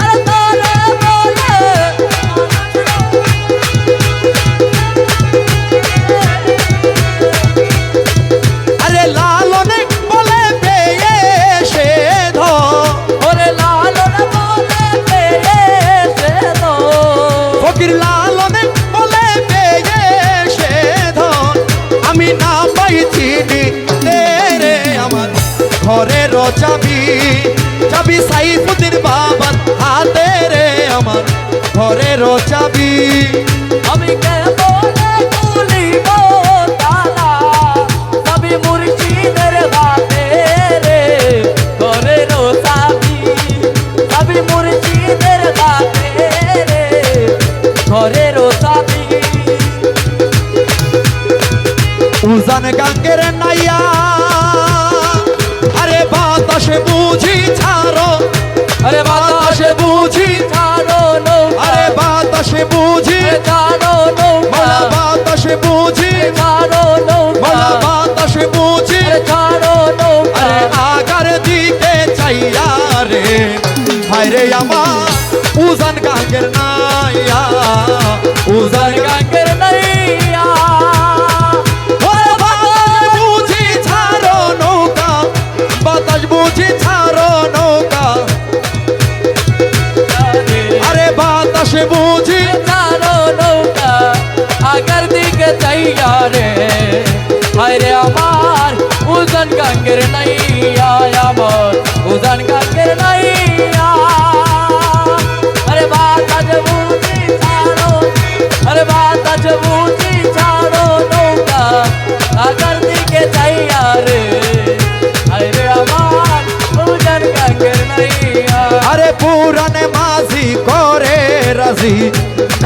আরে তারে বলে আরে লালনে বলে পেয়ে সে ধন ওরে লালন বলে পেয়েছে তো ফকির লালনে বলে পেয়ে সে ধন আমি না পাই চিনি রে আমার ঘরের চাবি চাবি সাইফুদ্দিন বাবার হাতে রে আমার ঘরের চাবি আমি কেমনে খুলিব তালা চাবি মুর্শিদের হাতে রে ঘরের চাবি চাবি মুর্শিদের হাতে রে ঘরের চাবি উজান গাঙ্গের নাইয়া আরে বাতাসে বুঝি ছাড়ো আরে বাতাসে বুঝি ছাড়ো নৌকা আরে বাতাসে বুঝি ছাড়ো নৌকা বাতাসে বুঝি ছাড়ো নৌকা বাতাসে বুঝি ছাড়ো নৌকা হায়রে আমার উজান গাঙ্গের নাইয়া উজান গাঙ্গের নাইয়া ওরে বাতাস বুঝি ছাড়ো নৌকা বাতাস বুঝি ছাড়ো নৌকা আরে বাতাস বুঝি ছাড়ো নৌকা আগার দিকে চাইয়া রে হায়রে আমার উজান গাঙ্গের নাইয়া আমার উজান গাঙ্গের নাইয়া আরে বাতাস বুঝি ছাড়ো আরে বাতাস বুঝি ছাড়ো নৌকা আগার দিকে চাইয়া রে হায়রে আমার উজান গাঙ্গের নাইয়া আরে পুরানে মাঝি করে রাজি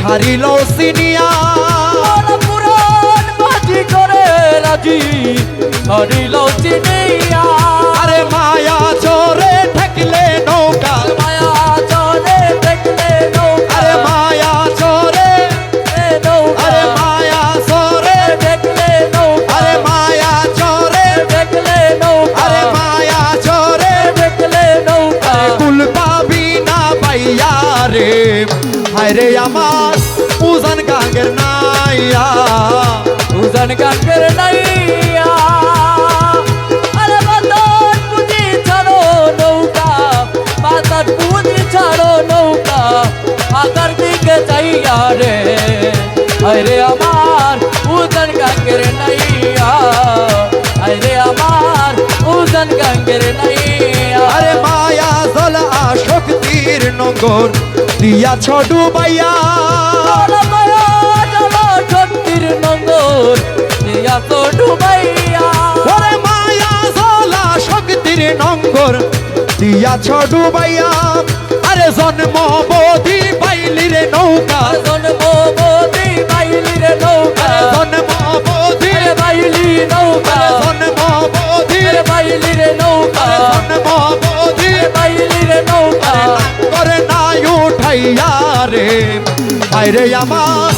হারিল সিনিয়া পুরান মাঝি করে রাজি হরিল চিনিয়া আরে মায়া চোরে ঠেকলে নৌকা মায়া চলে দেখলে নৌকা আরে মায়া চোরে নৌকা আরে মায়া চোরে দেখলে নৌকা আরে মায়া চোরে দেখলে নৌকা আরে মায়া চোরে দেখলে নৌকা কুল পাবি না পাইয়া রে হায়রে আমার উজান গাঙ্গের নাইয়া উজান গাঙ্গের নাইয়া আরে বাতাস বুঝি ছাড়ো নৌকা বাতাস বুঝি ছাড়ো নৌকা আকার দিকে চাইয়া রে আরে আমার উজান গাঙ্গের নাইয়া আরে আমার উজান গাঙ্গের নাইয়া আরে মায়া জল শক্তির নগর দিয়া ছোটু বাইয়া মায়া জলা শক্তির নগর দিয়া তো ডুবাইয়া ওরে মায়া জল শক্তির নগর দিয়া ছোটু বাইয়া আরে জন্ম বোধি পাইলি রে নৌকা জন্মবতী বাইলি রে নৌকা জন্ম বোধি রে বাইলি নৌকা জন্ম বোধি রে বাইলি রে নৌকা জন্ম বোধি রে বাইলি রে নৌকা করে নাই উঠাইয়া রে আইরে আমার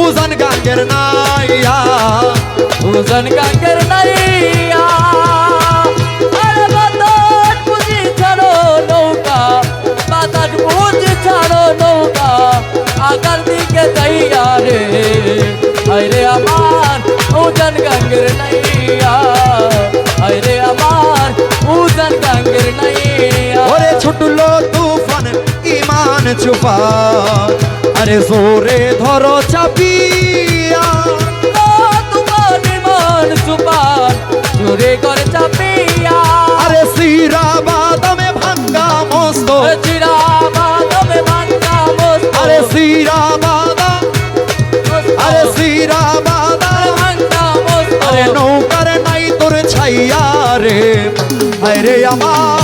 উজান গাঙ্গের নাইয়া উজান গাঙ্গের নাইয়া আরে বাতাস বুঝি ছাড়ো নৌকা বাতাস বুঝি ছাড়ো নৌকা আকার দিকে চাইয়া রে আরে আমার উজান গাঙ্গের নাইয়া আরে আমার উজান গাঙ্গের নাইয়া ওরে ছুটলো তুফান ইমান চুপা আরে জোরে ধরো চাপিয়া তোমার বিমান সুপার জোরে করে চাপিয়া আরে সিরা বাদামে ভাঙ্গা মস্ত চিরা বাদমে ভাঙ্গা মস্ত আরে সিরা বাদাম আরে সিরা বাদাম ভাঙ্গা মস্ত আরে নৌকার নাই তোর ছাইয়া রে আরে আমার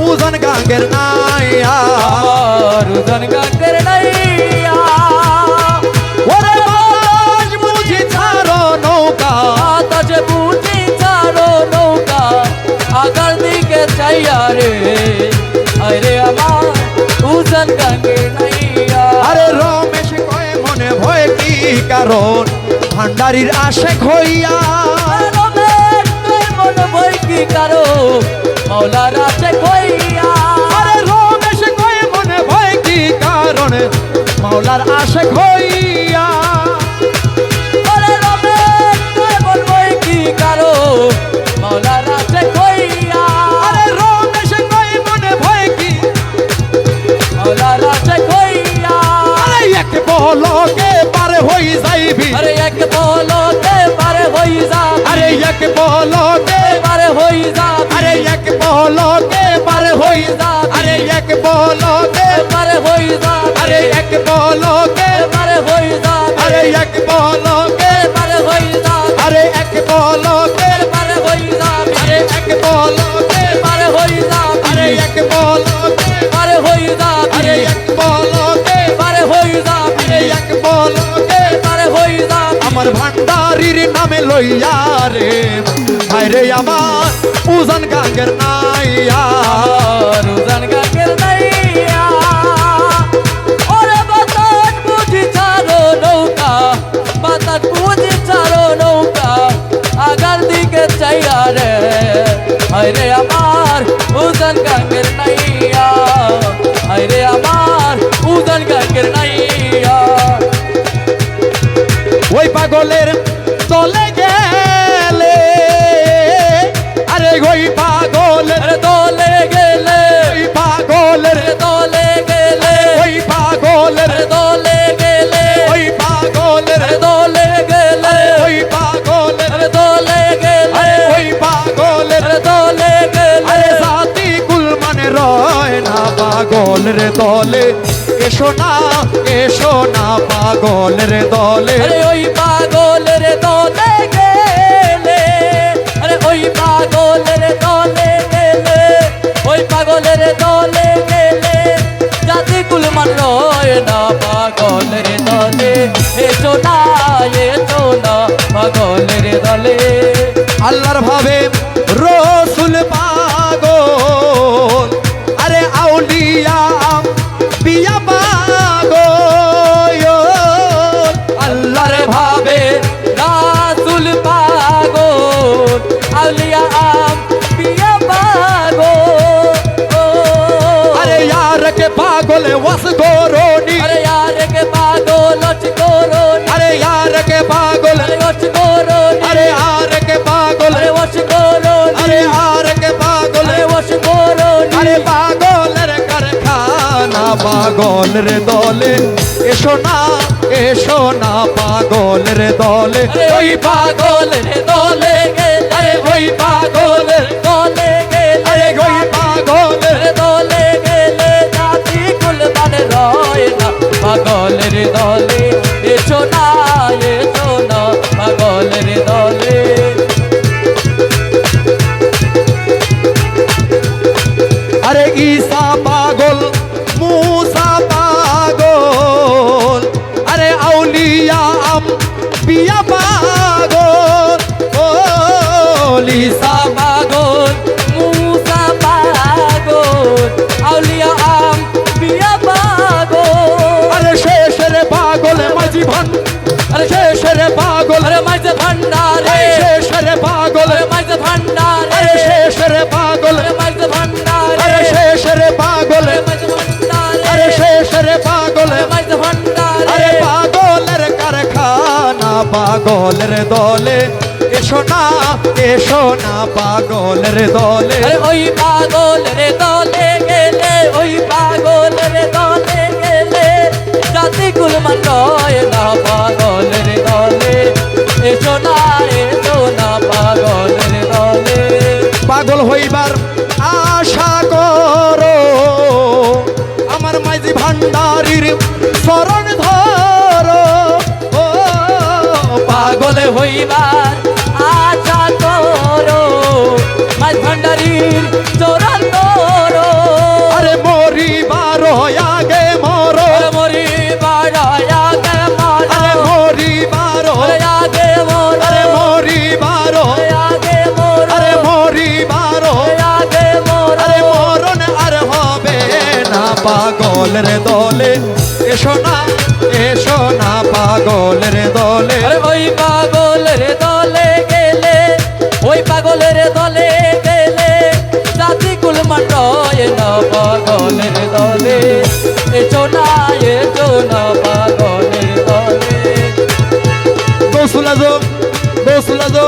উজান গাঙ্গের নাইয়া উজান গাঙ্গের নাইয়া ওরে বাতাস বুঝি ছাড়ো নৌকা বাতাস বুঝি ছাড়ো নৌকা আকার দিকে চাইয়া রে আরে আমার উজান গাঙ্গের নাইয়া আরে রমেশ কয়ে মনে ভয় কি কারণ ভান্ডারির আশে হইয়া মন ভয় কি কারো মৌলার আছে কইয়া আরে রমেশ কয়ে মনে ভয় কি কারণ মাওলার আশে হইয়া আরে রমেশ তুই মন ভয় কি কারো মৌলার আছে কইয়া আরে রমেশ কয়ে মনে ভয় কি মৌলার আছে কইয়া আরে এক বলকে পারে হই যাইবি আরে এক বলতে পারে হই যাবি আরে এক বলকে পারে হই যাবি আরে এক বলকে পারে হই যাবি আরে এক বলকে পারে হই যাবি আরে এক বলকে পারে হই যাবি আরে এক বলকে পারে হই যাবি আরে এক বলকে পারে হই যাবি আরে এক বলকে পারে হই যাবি আরে এক বলকে পারে হই যাবি আরে এক বলকে পারে হই যাবি আরে এক বলকে পারে হই যাবি আমার ভান্ডারির নামে লইয়া রে ভাইরে আমার উজান গাঙ্গের নাইয়া উজান গাঙ্গের নাইয়া ওরে বাতাস বুঝি ছাড়ো নৌকা বাতাস বুঝি ছাড়ো নৌকা আগার দিকে চাইয়া রে হায়রে আমার উজান গাঙ্গের নাইয়া আইরে আমার উজান গাঙ্গের নাইয়া ওই পাগলের চলে গেলে আরে ওই পাগলের আরে দলে গেলে ওই পাগলের আরে দলে গেলে ওই পাগলের আরে দলে গেলে ওই পাগলের আরে দলে গেলে ওই পাগলের আরে দলে গেলে আরে ওই পাগলের আরে দলে গেলে আরে জাতি কুল মানে রয় না পাগলের দলে এসো না পাগলের দলে আরে ওই পাগলের দলে গেলে আরে ওই পাগলের দলে গেলে ওই পাগলের দলে গেলে জাতি কুলমান রয় না পাগলের দলে এসো না পাগলের দলে আল্লাহর ভাবে রসুল পাগল আরে আউলিয়া বিয়া পাগল আল্লাহর ভাবে রাসূল পাগল আউলিয়া আম পিয়া পাগল আরে यार के पागल वस गोरोनी আরে यार के पागल অচ করোনি अरे यार के पागल আরে অচ করোনি अरे यार के पागल আরে অচ করোনি अरे यार के पागल আরে অচ করোনি अरे पागल कारखाना पागल रे दले एसो ना पागल रे दले আরে ওই পাগলের দলে গেলে अरे वही पागल দলে গেলে अरे वही पागल আরে দলে গেলে জাতি কুলমান রয় না পাগলের দলে এসো না পাগলের দলে अरे ईसा पागल मूसा पागल अरे औलिया बिया पागल ओ लीसा পাগল মুসা পাগল আউলিয়া আম পিয়া পাগল अरे शेष रे पागल माझी भन अरे शेष रे पागल আরে মাঝে ভান্ডারে अरे शेष रे पागल আরে মাঝে ভান্ডারে अरे शेष रे पागल আরে মাঝে ভান্ডারে अरे शेष रे पागल আরে মাঝে ভান্ডারে अरे शेष रे पागल আরে মাঝে ভান্ডারে अरे पागल रे कारखाना पागल रे दले एसो ना पागल रे दले আরে ওই পাগলের দলে গেলে ওই পাগলের দলে গেলে জাতি কুলমান রয় না পাগলের দলে এসো না পাগলের দলে পাগল হইবার আশা করো আমার মাঝি ভান্ডারির শরণ ধরো ও পাগল হইবার আশা করো মাঝ ভান্ডারির চরণ ধরো আরে মরিবার আগে মরো আরে মরি বাড়ায়া গে মারা আরে মরিবার আরে আগে মোরা আরে মরিবার আগে মোরা আরে মরিবার আগে মোরা আরে মরণ আর হবে না পাগল রে দলে এসো না পাগল রে দলে আরে ওই পাগলের দলে গেলে ওই পাগলের দলে গেলে জাতি কুলমান রয় না পাগলের দলে এসো না পাগলের দলে গোসল আজম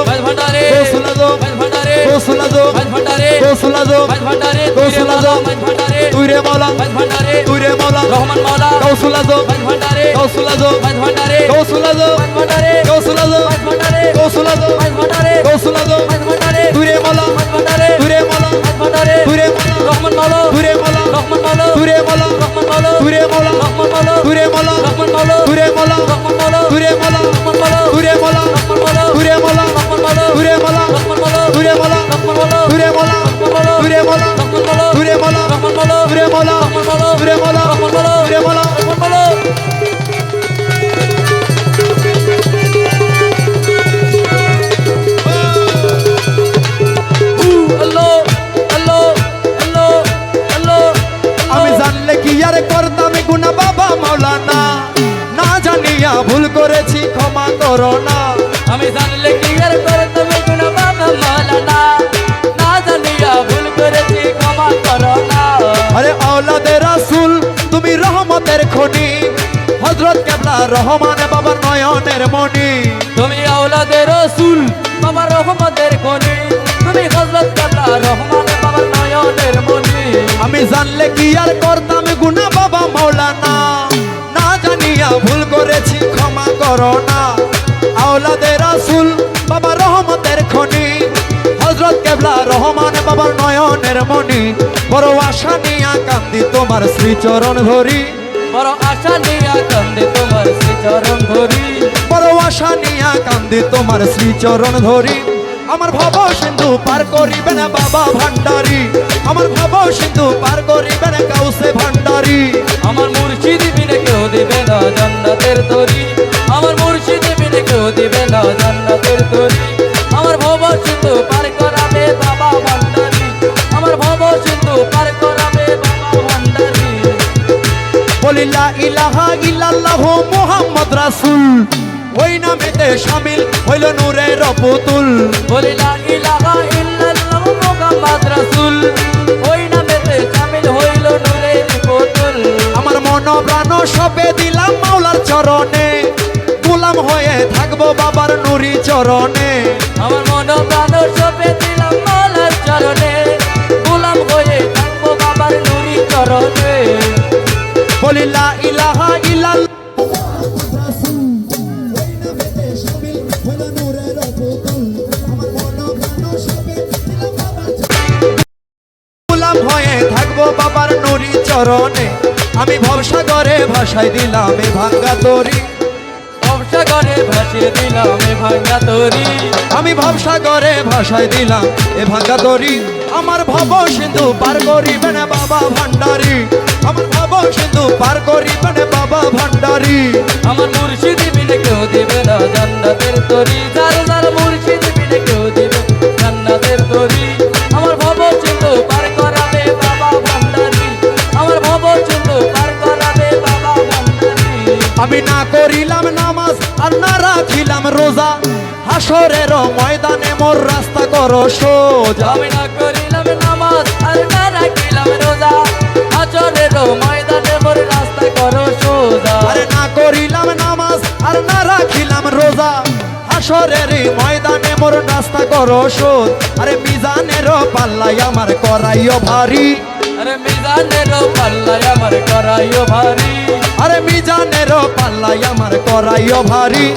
মাঝ ভান্ডারে গোসল আজম মাঝ ভান্ডারে গোসল আজম মাঝ ভান্ডারে গোসল আজম মাঝ ভান্ডারে গোসল আজম মাঝ ভান্ডারে তুই রে মৌলা মাঝ ভান্ডারে তুই রে মৌলা রহমান মাওলা গোসল আজম মাঝ ভান্ডারে গোসল আজম মাঝ ভান্ডারে গোসল আজম মাঝ ভান্ডারে গোসল আজম মাঝ ভান্ডারে গোসল আজম মাঝ ভান্ডারে গোসল আজম মাঝ ভান্ডারে তুই রে মৌলা মাঝ ভান্ডারে তুই রে মৌলা মাঝ ভান্ডারে তুই রে মৌলা রহমান মাওলা তুই রে মৌলা রহমান মাওলা তুই রে মৌলা রহমান মাওলা তুই রে মৌলা রহমান মাওলা তুই রে মৌলা রহমান মাওলা তুই রে মৌলা রহমান মাওলা তুই রে মৌলা রহমান মাওলা তুই রে মৌলা রহমান মাওলা তুই রে মৌলা রহমান মাওলা তুই রে মৌলা রহমান মাওলা তুই রে মৌলা রহমান মাওলা তুই রে মৌলা রহমান মাওলা তুই রে মৌলা রহমান মাওলা তুই রে মৌলা রহমান মাওলা তুই রে মৌলা রহমান মাওলা তুই রে মৌলা রহমান মাওলা তুই রে মৌলা রহমান মাওলা আল্লাহ আল্লাহ আল্লাহ আল্লাহ আমি জানলে কি আর করতাম গুনা বাবা মাওলানা না জানিয়া ভুল করেছি ক্ষমা করো না আমি জানলে কি আর করতাম গুনাহ বাবা মাওলানা না জানিয়া ভুল করেছি ক্ষমা করো না আরে औलादे রাসূল রহমতের খনি হযরত কেবলা রহমান বাবার নয়নের মণি তুমি আওলাদে রসুল বাবা রহমতের খনি তুমি হযরত কেবলা রহমান বাবার নয়নের মনি আমি জানলে কি আর করতাম গুনাহ বাবা মাওলানা না জানিয়া ভুল করেছি ক্ষমা করো না আওলাদে রাসূল বাবা রহমতের খনি হযরত কেবলা রহমান বাবার নয়নের মণি বড় আশা নিয়া কান্দি তোমার শ্রীচরণ ধরি বড় আশা নিয়া কান্দে তোমার শ্রীচরণ ধরি বড় আশা নিয়া কান্দি তোমার শ্রীচরণ ধরি আমার ভব সিন্ধু পার করিবেন বাবা ভান্ডারি আমার ভব সিন্ধু পার করিবেন গাউসে ভান্ডারি আমার মুর্শিদ বিনে কেউ দিবে না জান্নাতের তরি আমার মুর্শিদ বিনে কেউ দিবে না জান্নাতের তরি আমার ভব সিন্ধু পার করাবে বাবা ভান্ডারি আমার ভব সিন্ধু পার করাবে বাবা ভান্ডারি বলি লা ইলাহা ইল্লাল্লাহু মুহাম্মদ রাসূল ওই নামেতে শামিল হইল নূরের পুতুল বলি লা ইলাহা ইল্লাল্লাহু মুহাম্মদ রাসূল ওই নামেতে শামিল হইল নূরের পুতুল আমার মন প্রাণ সবে দিলাম মাওলার চরণে গোলাম হয়ে থাকবো বাবার নুরি চরণে আমার মন প্রাণ সবে দিলাম মাওলার চরণে গোলাম হয়ে থাকবো বাবার নুরি চরণে বলি লা ইলাহা ইল্লাল্লাহ গোলাম হয়ে থাকবো বাবার নুরি চরণে আমি ভবসাগরে ভাসাই দিলাম এ ভাঙ্গা তরি ভবসাগরে ভাসিয়ে দিলাম এ ভাঙা তরি আমি ভবসাগরে ভাসাই দিলাম এ ভাঙ্গা তরি আমার ভব সিন্ধু পার করিবেন বাবা ভান্ডারি আমার ভব সিন্ধু পার করিবেন বাবা ভান্ডারি আমার মুর্শিদ বিনে কেউ দিবে না জান্নাতের তরি যার যার মুর্শিদ বিনে কেউ দিবে জান্নাতের তরি আমার ভব সিন্ধু পার করাবে বাবা ভান্ডারি আমার ভব সিন্ধু পার করাবে বাবা ভান্ডারি আমি না করিলাম নামাজ আর না রাখিলাম রোজা হাসরের ময়দানে মোর রাস্তা করো সোজা আমি না করিলাম নামাজ আর না রাখিলাম রোজা আচরের ময়দানে মোর রাস্তা করো সোজা আরে না করিলাম নামাজ আর না রাখিলাম রোজা হাসরের ময়দানে মোর রাস্তা করো সোজ আরে মিজানের পাল্লাই আমার করাইও ভারী আরে মিজানের পাল্লায় আমার করাইও ভারী আরে মিজানের পাল্লাই আমার করাইও ভারী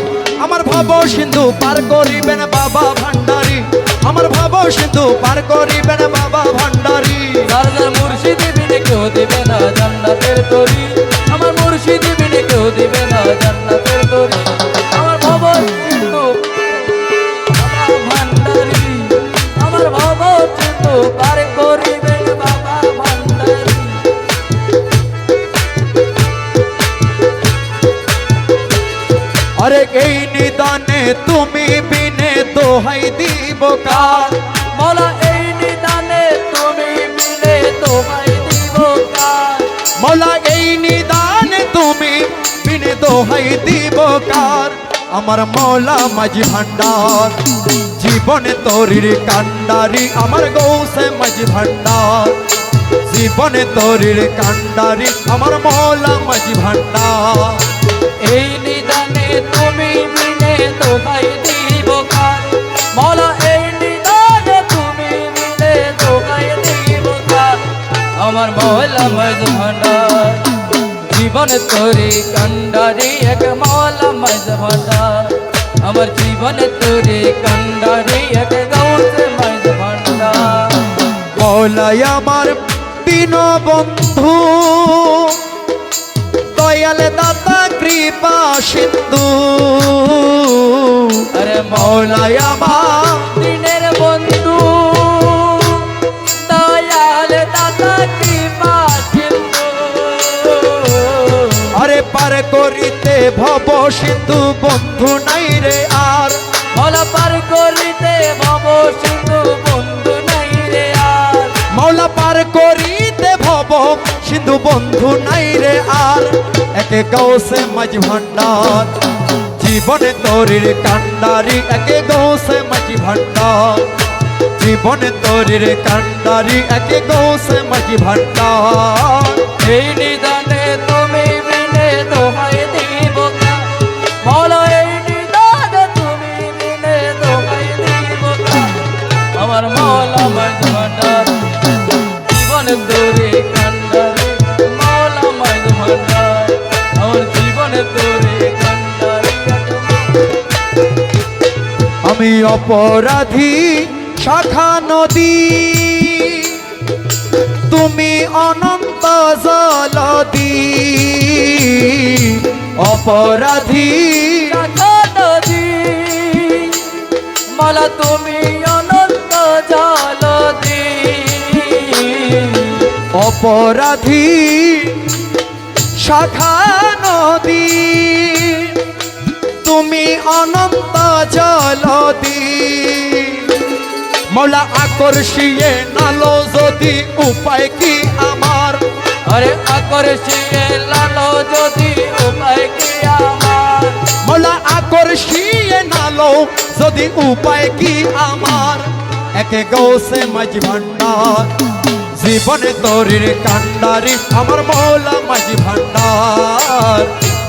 আমার ভব সিন্ধু পার করিবেন বাবা ভান্ডারি আমার ভব সিন্ধু পার করিবেন বাবা ভান্ডারি যার যার মুর্শিদ বিনে কেউ দিবে না জান্নাতের তরি আমার মুর্শিদ বিনে কেউ দিবে না জান্নাতের তরি আমার ভব সিন্ধু বাবা ভান্ডারি আমার ভব সিন্ধু পার করিবে বাবা ভান্ডারি আরে এই নিদানে তুমি বিনে দোহাই দিব কার মৌলা এই নিদানে তুমি বিনে তোমায় দিব কার মৌলা এই নিদানে তুমি বিনে দোহাই দিব কার আমার মৌলা মাঝি ভান্ডার জীবনে তরির কান্ডারি আমার গৌসে মাঝি ভান্ডার জীবনে তরির কান্ডারি আমার মৌলা মাঝি ভান্ডার এই নিদানে তুমি বিনে তোমায় দিব কার মৌলা এই নিদানে তুমি বিনে তোমায় দিব কার আমার মৌলা মজ ভান্ডার জীবন তোরে কান্ডারি এক মৌলা মজ ভান্ডার আমার জীবন তোরে কান্ডারি এক গৌসে মজ ভান্ডার মৌলাই আমার দিন বন্ধু দয়াল দাতা কৃপা সিন্ধু আরে মৌলাই আমার দিনের বন্ধু দয়াল দাতা কৃপা সিন্ধু আরে পার করিতে ভব সিন্ধু বন্ধু নাই রে আর মৌলা পার করিতে ভব সিন্ধু বন্ধু নাই রে আর মৌলা পার করিতে ভব সিন্ধু বন্ধু নাই রে আর একে গৌসে মাঝ ভান্ডার জীবনে তরির কান্ডারি একে গৌসে মাঝ ভান্ডার জীবনে তরির কান্ডারি একে গৌসে মাঝ ভান্ডার এই নিদানে তুমি তোরে কান্ডারি মাওলা মাঝ ভান্ডার আমার জীবনে তোরে কান্ডারি আমি অপরাধী শাখা নদী তুমি অনন্ত জলদি অপরাধী নদী মালা তুমি অনন্ত জলদি অপরাধী শাখা নদী তুমি অনন্ত জলদি মৌলা আকর্ষিয়ে নালো যদি উপায় কি আমার আরে আকর্ষিয়ে লালো যদি উপায় কি আমার মৌলা আকর্ষিয়ে নালো যদি উপায় কি আমার একে গৌসে মাঝি ভান্ডার জীবনে তোরির কান্ডারি আমার মৌলা মাঝি ভান্ডার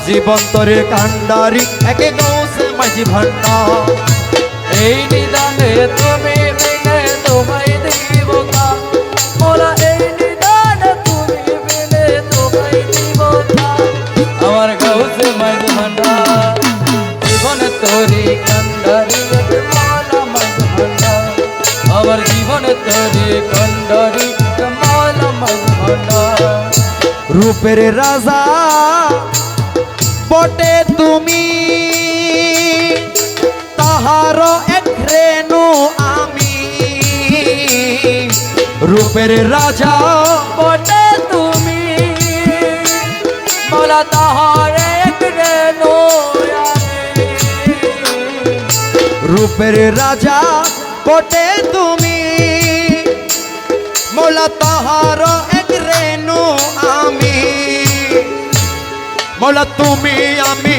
জীবন তোরির কান্ডারি একে গৌসে মাঝি ভান্ডার এই নিদানে তুমি বিনে তোমায় দিব না মোরা এই নিদানে তুমি বিনে তোমায় দিব না আমার গাউসে মাঝ ভান্ডার জীবনে তোরি কান্ডারি মাওলা মাঝ ভান্ডার আমার জীবনে তোরি কান্ডারি মাওলা মাঝ ভান্ডার রূপের রাজা বটে তুমি তাহার এক রেণু আমি রূপের রাজা বটে তুমি মোলা তাহার এক রেণু আমি রূপের রাজা বটে তুমি মোলা তাহার এক রেণু আমি মোলা তুমি আমি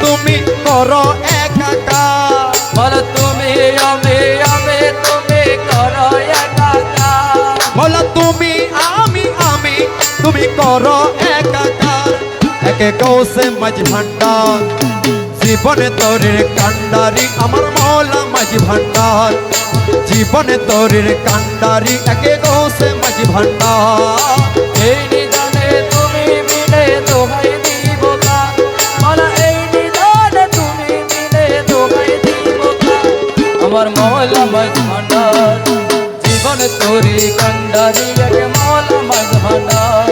তুমি করো একাকার বলো তুমি আমি তুমি করো একাকার মোলা তুমি আমি তুমি করো একাকার একে কৌশে মাঝ ভান্ডার জীবনে তোরের কান্ডারি আমার মৌলা মাঝ ভান্ডার জীবনে তোরের কান্ডারি একে কৌশে মাঝ ভান্ডার এই নিদানে তুমি বিনে তোমায় দিব না বলো এই নিদানে তুমি বিনে তোমায় দিব না আমার মৌলা মাঝ ভান্ডার জীবনে তোরি কান্ডারি একে মৌলা মাঝ ভান্ডার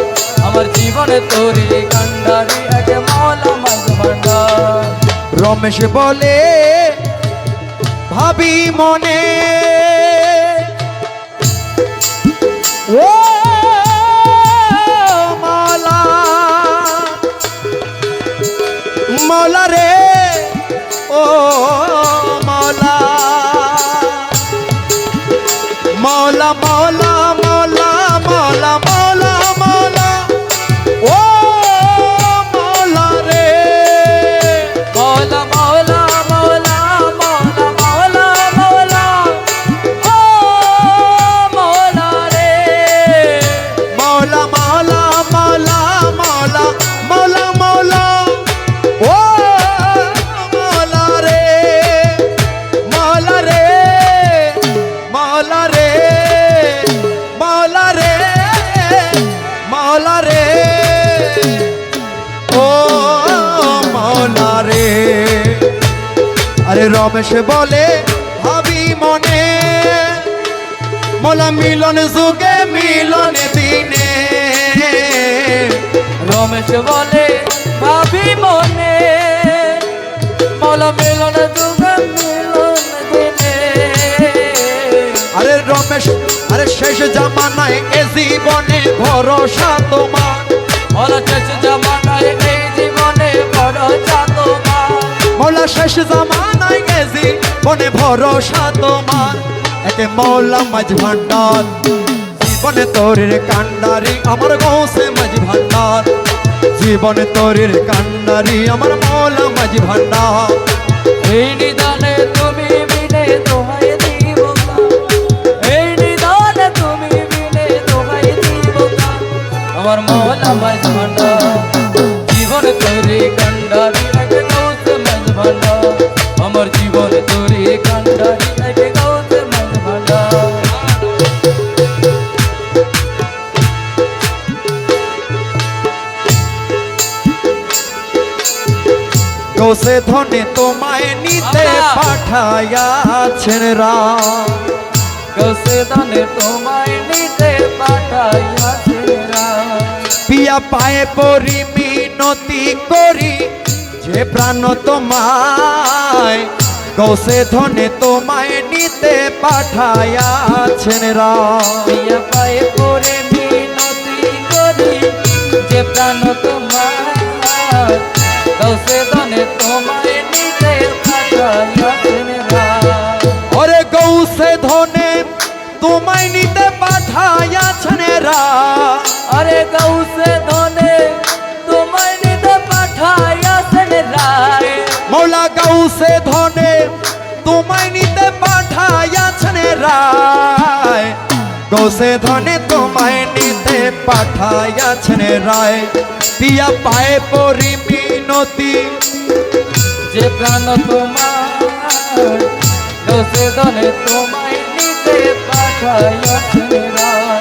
আমার জীবনে তোরি কান্ডারি একে মৌলা মাঝ ভান্ডার রমেশ বলে ভাবি মনে ও মালা মৌলা রে ও মৌলা মৌলা মৌলা মৌলা মৌলা মৌলা মৌলা ও মৌলা রে মৌলা মৌলা মৌলা মৌলা মৌলা মৌলা ও মৌলা রে মৌলা মৌলা মৌলা মৌলা মৌলা মৌলা ও মৌলা রে মৌলা রে মৌলা রে মৌলা রে মৌলা রে ও মৌলা রে আরে রমেশ বলে ভাবি মনে মোলা মিলন যুগে মিলন দিনে রমেশ বলে ভাবি মনে মৌলা মিলন যুগে মিলন দিনে আরে রমেশ আরে শেষ জামানায় এ জীবনে ভরসা তোমার মৌলা শেষ জামানায় এই জীবনে ভরসা তোমার মোলা শেষ জামানায় এ জীবনে ভরসা তোমার একে মৌলা মাঝ ভান্ডার জীবনে তোরের কান্ডারি আমার গৌসে মাঝ ভান্ডার জীবনে তোরের কান্ডারি আমার মৌলা মাঝ ভান্ডার এই নিদানে তুমি বিনে তোমায় দিব না এই নিদানে তুমি বিনে তোমায় দিব না আমার মৌলা মাঝ ভান্ডার জীবন তোরে কান্ডারি একে গৌসে মাঝ ভান্ডার আমার জীবন তোরে কান্ডারি একে গৌসে মাঝ ভান্ডার গৌসে ধনে তোমায় নিতে পাঠাইয়াছেন রাম গৌসে ধনে তোমায় নিতে পাঠাইয়াছেন রাম পিয়া পায়ে পড়ি মিনতি করি যে প্রাণ তোমায় গৌসে ধনে তোমায় নিতে পাঠাইয়াছেন রাম পিয়া পায়ে পড়ে মিনতি করি যে প্রাণ তোমার গৌসে ধনে তোমায় নিতে পাঠাইয়াছেন রাম ওরে গৌসে ধনে তোমায় নিতে পাঠাইয়াছেন রাম আরে গৌসে ধনে তোমায় নিতে পাঠাইয়াছেন রাম মৌলা গৌসে ধনে তোমায় নিতে পাঠাইয়াছেন রায় গৌসে ধনে তোমায় নিতে পাঠাইয়াছেন রায় পিয়া পায়ে পড়ি মিনতি যে প্রাণ তোমার গৌসে ধনে তোমায় নিতে পাঠাইয়াছেন রাম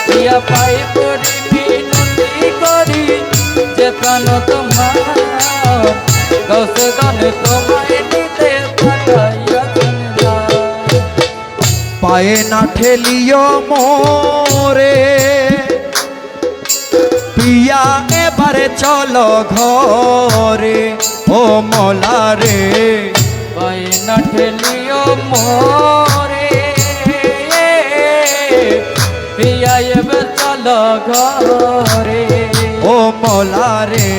পিয়া পায়ে পড়ি মিনতি করি যে প্রাণ তোমার গৌসে ধনে তোমায় নিতে পাঠাইয়াছেন রাম পায়ে না ঠেলিও মোরে পিয়া এবারে চলো ঘরে ও মলা রে পায়ে না ঠেলিও মোরে পিয়া এবার চলো ঘরে ও মলা রে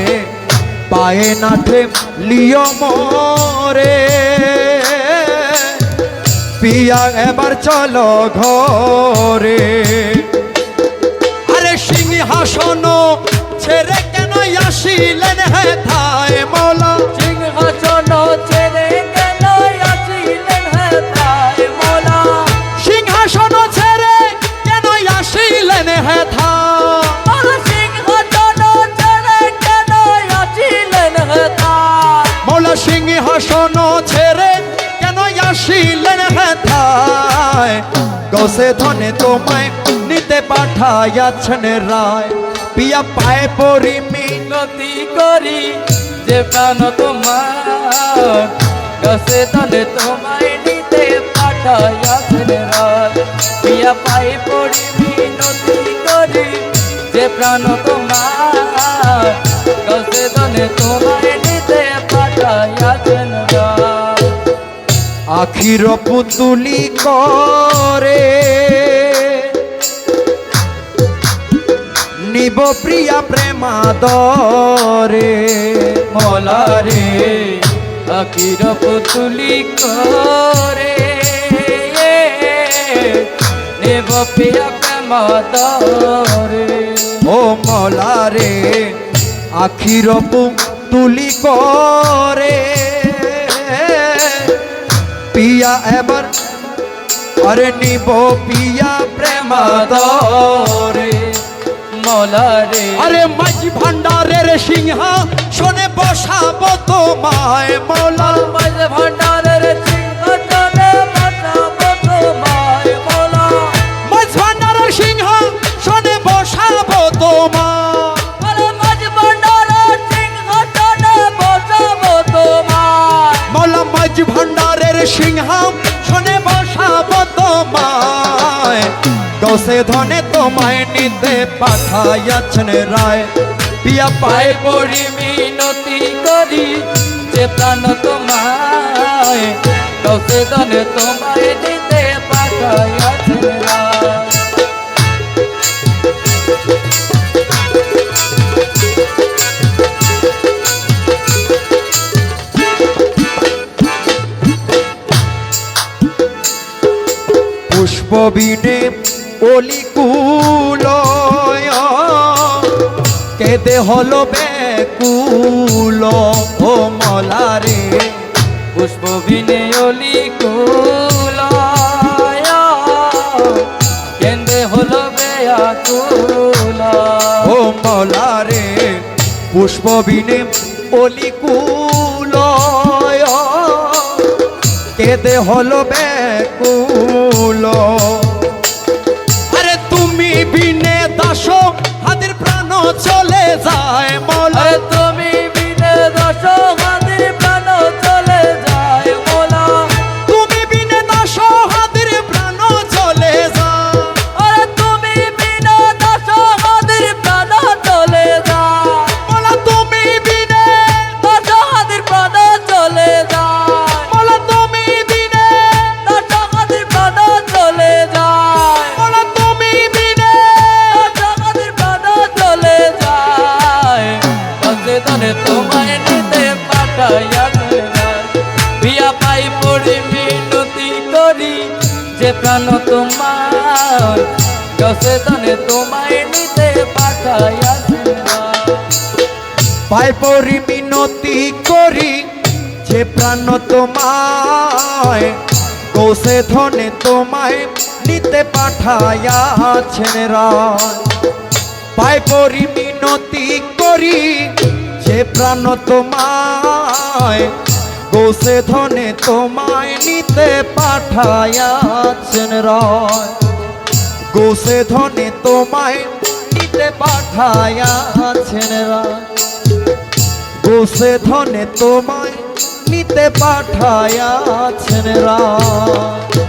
পায়ে না ঠেলিও মোরে পিয়া এবার চলো ঘরে আরে সিংহাসন ছেড়ে কেন আসিলেন হেথায় মৌলা সিংহাসন ছেড়ে কেন আসিলেন হেথায় মোলা সিংহাসন ছেড়ে কেন আসিলেন হেথায় সিংহাসন ছেড়ে কেন আসিলেন হেথায় মৌলা সিংহাসন ছেড়ে কেন আসিলেন হেথায় গৌসে ধনে তোমায় নিতে পাঠাইয়াছেন রায় পিয়া পায়ে পড়ি মিনতি করি যে প্রাণ তোমার গৌসে ধনে তোমায় নিতে পাঠাইয়াছেন রাম পিয়া পায়ে পড়ি মিনতি করি যে প্রাণ তোমার গৌসে ধনে তোমায় নিতে পাঠাইয়াছেন রাম আখির পুতুলি করে নিব প্রিয়া প্রেমাদরে মোলা রে আকির পুতুলি করে নেব পিয়া প্রেমাদরে ও মলা রে আখির পুতুলি করে পিয়া এবার আরে নিব পিয়া প্রেমাদরে মোলা রে আরে মাঝি ভান্ডারের সিংহা শোনে বসাবো তোমায় মৌলা মাঝ ভান্ডারের সিংহাসনে বসাবো তোমায় মোলা মাঝ ভান্ডারের সিংহা শোনে বসাবো তোমায় আরে মাঝ ভান্ডারের সিংহাসনে বসাবো তোমায় মৌলা মাঝ ভান্ডারের সিংহা শোনে বসাবো তোমায় গৌসে ধনে তোমায় নিতে পাঠাইয়াছেন রায় পিয়া পায়ে পায়ে পড়ি মিনতি করি যে প্রাণ তোমায় গৌসে ধনে তোমায় দিতে পাঠাইয়াছেন রাম পুষ্প বিনে অলিকুল কেদে হলো বেকুল ও মলা রে পুষ্প বিনে অলি কুল কেন্দ্রে হলো বেয়াকুল ও মলা রে পুষ্প বিনে অলিকুল কেদে হলো বেকুল আরে তুমি বিনে দাস হাতের প্রাণ চলে যায় মলা আরে তুমি বিনে দশ হাতের প্রাণ প্রাণ তোমার গছে ধনে তোমায় নিতে পাঠাইয়াছেন পায় পরি মিনতি করি যে প্রাণ তোমায় কোষে ধনে তোমায় নিতে পাঠাইয়াছেন রায় পায় পরি মিনতি করি যে প্রাণ তোমায় কোষে ধনে তোমায় নিতে পাঠাইয়াছেন রায় কোষে ধনে তোমায় নিতে পাঠাইয়াছেন রায় কোষে ধনে তোমায় নিতে পাঠাইয়াছেন রায়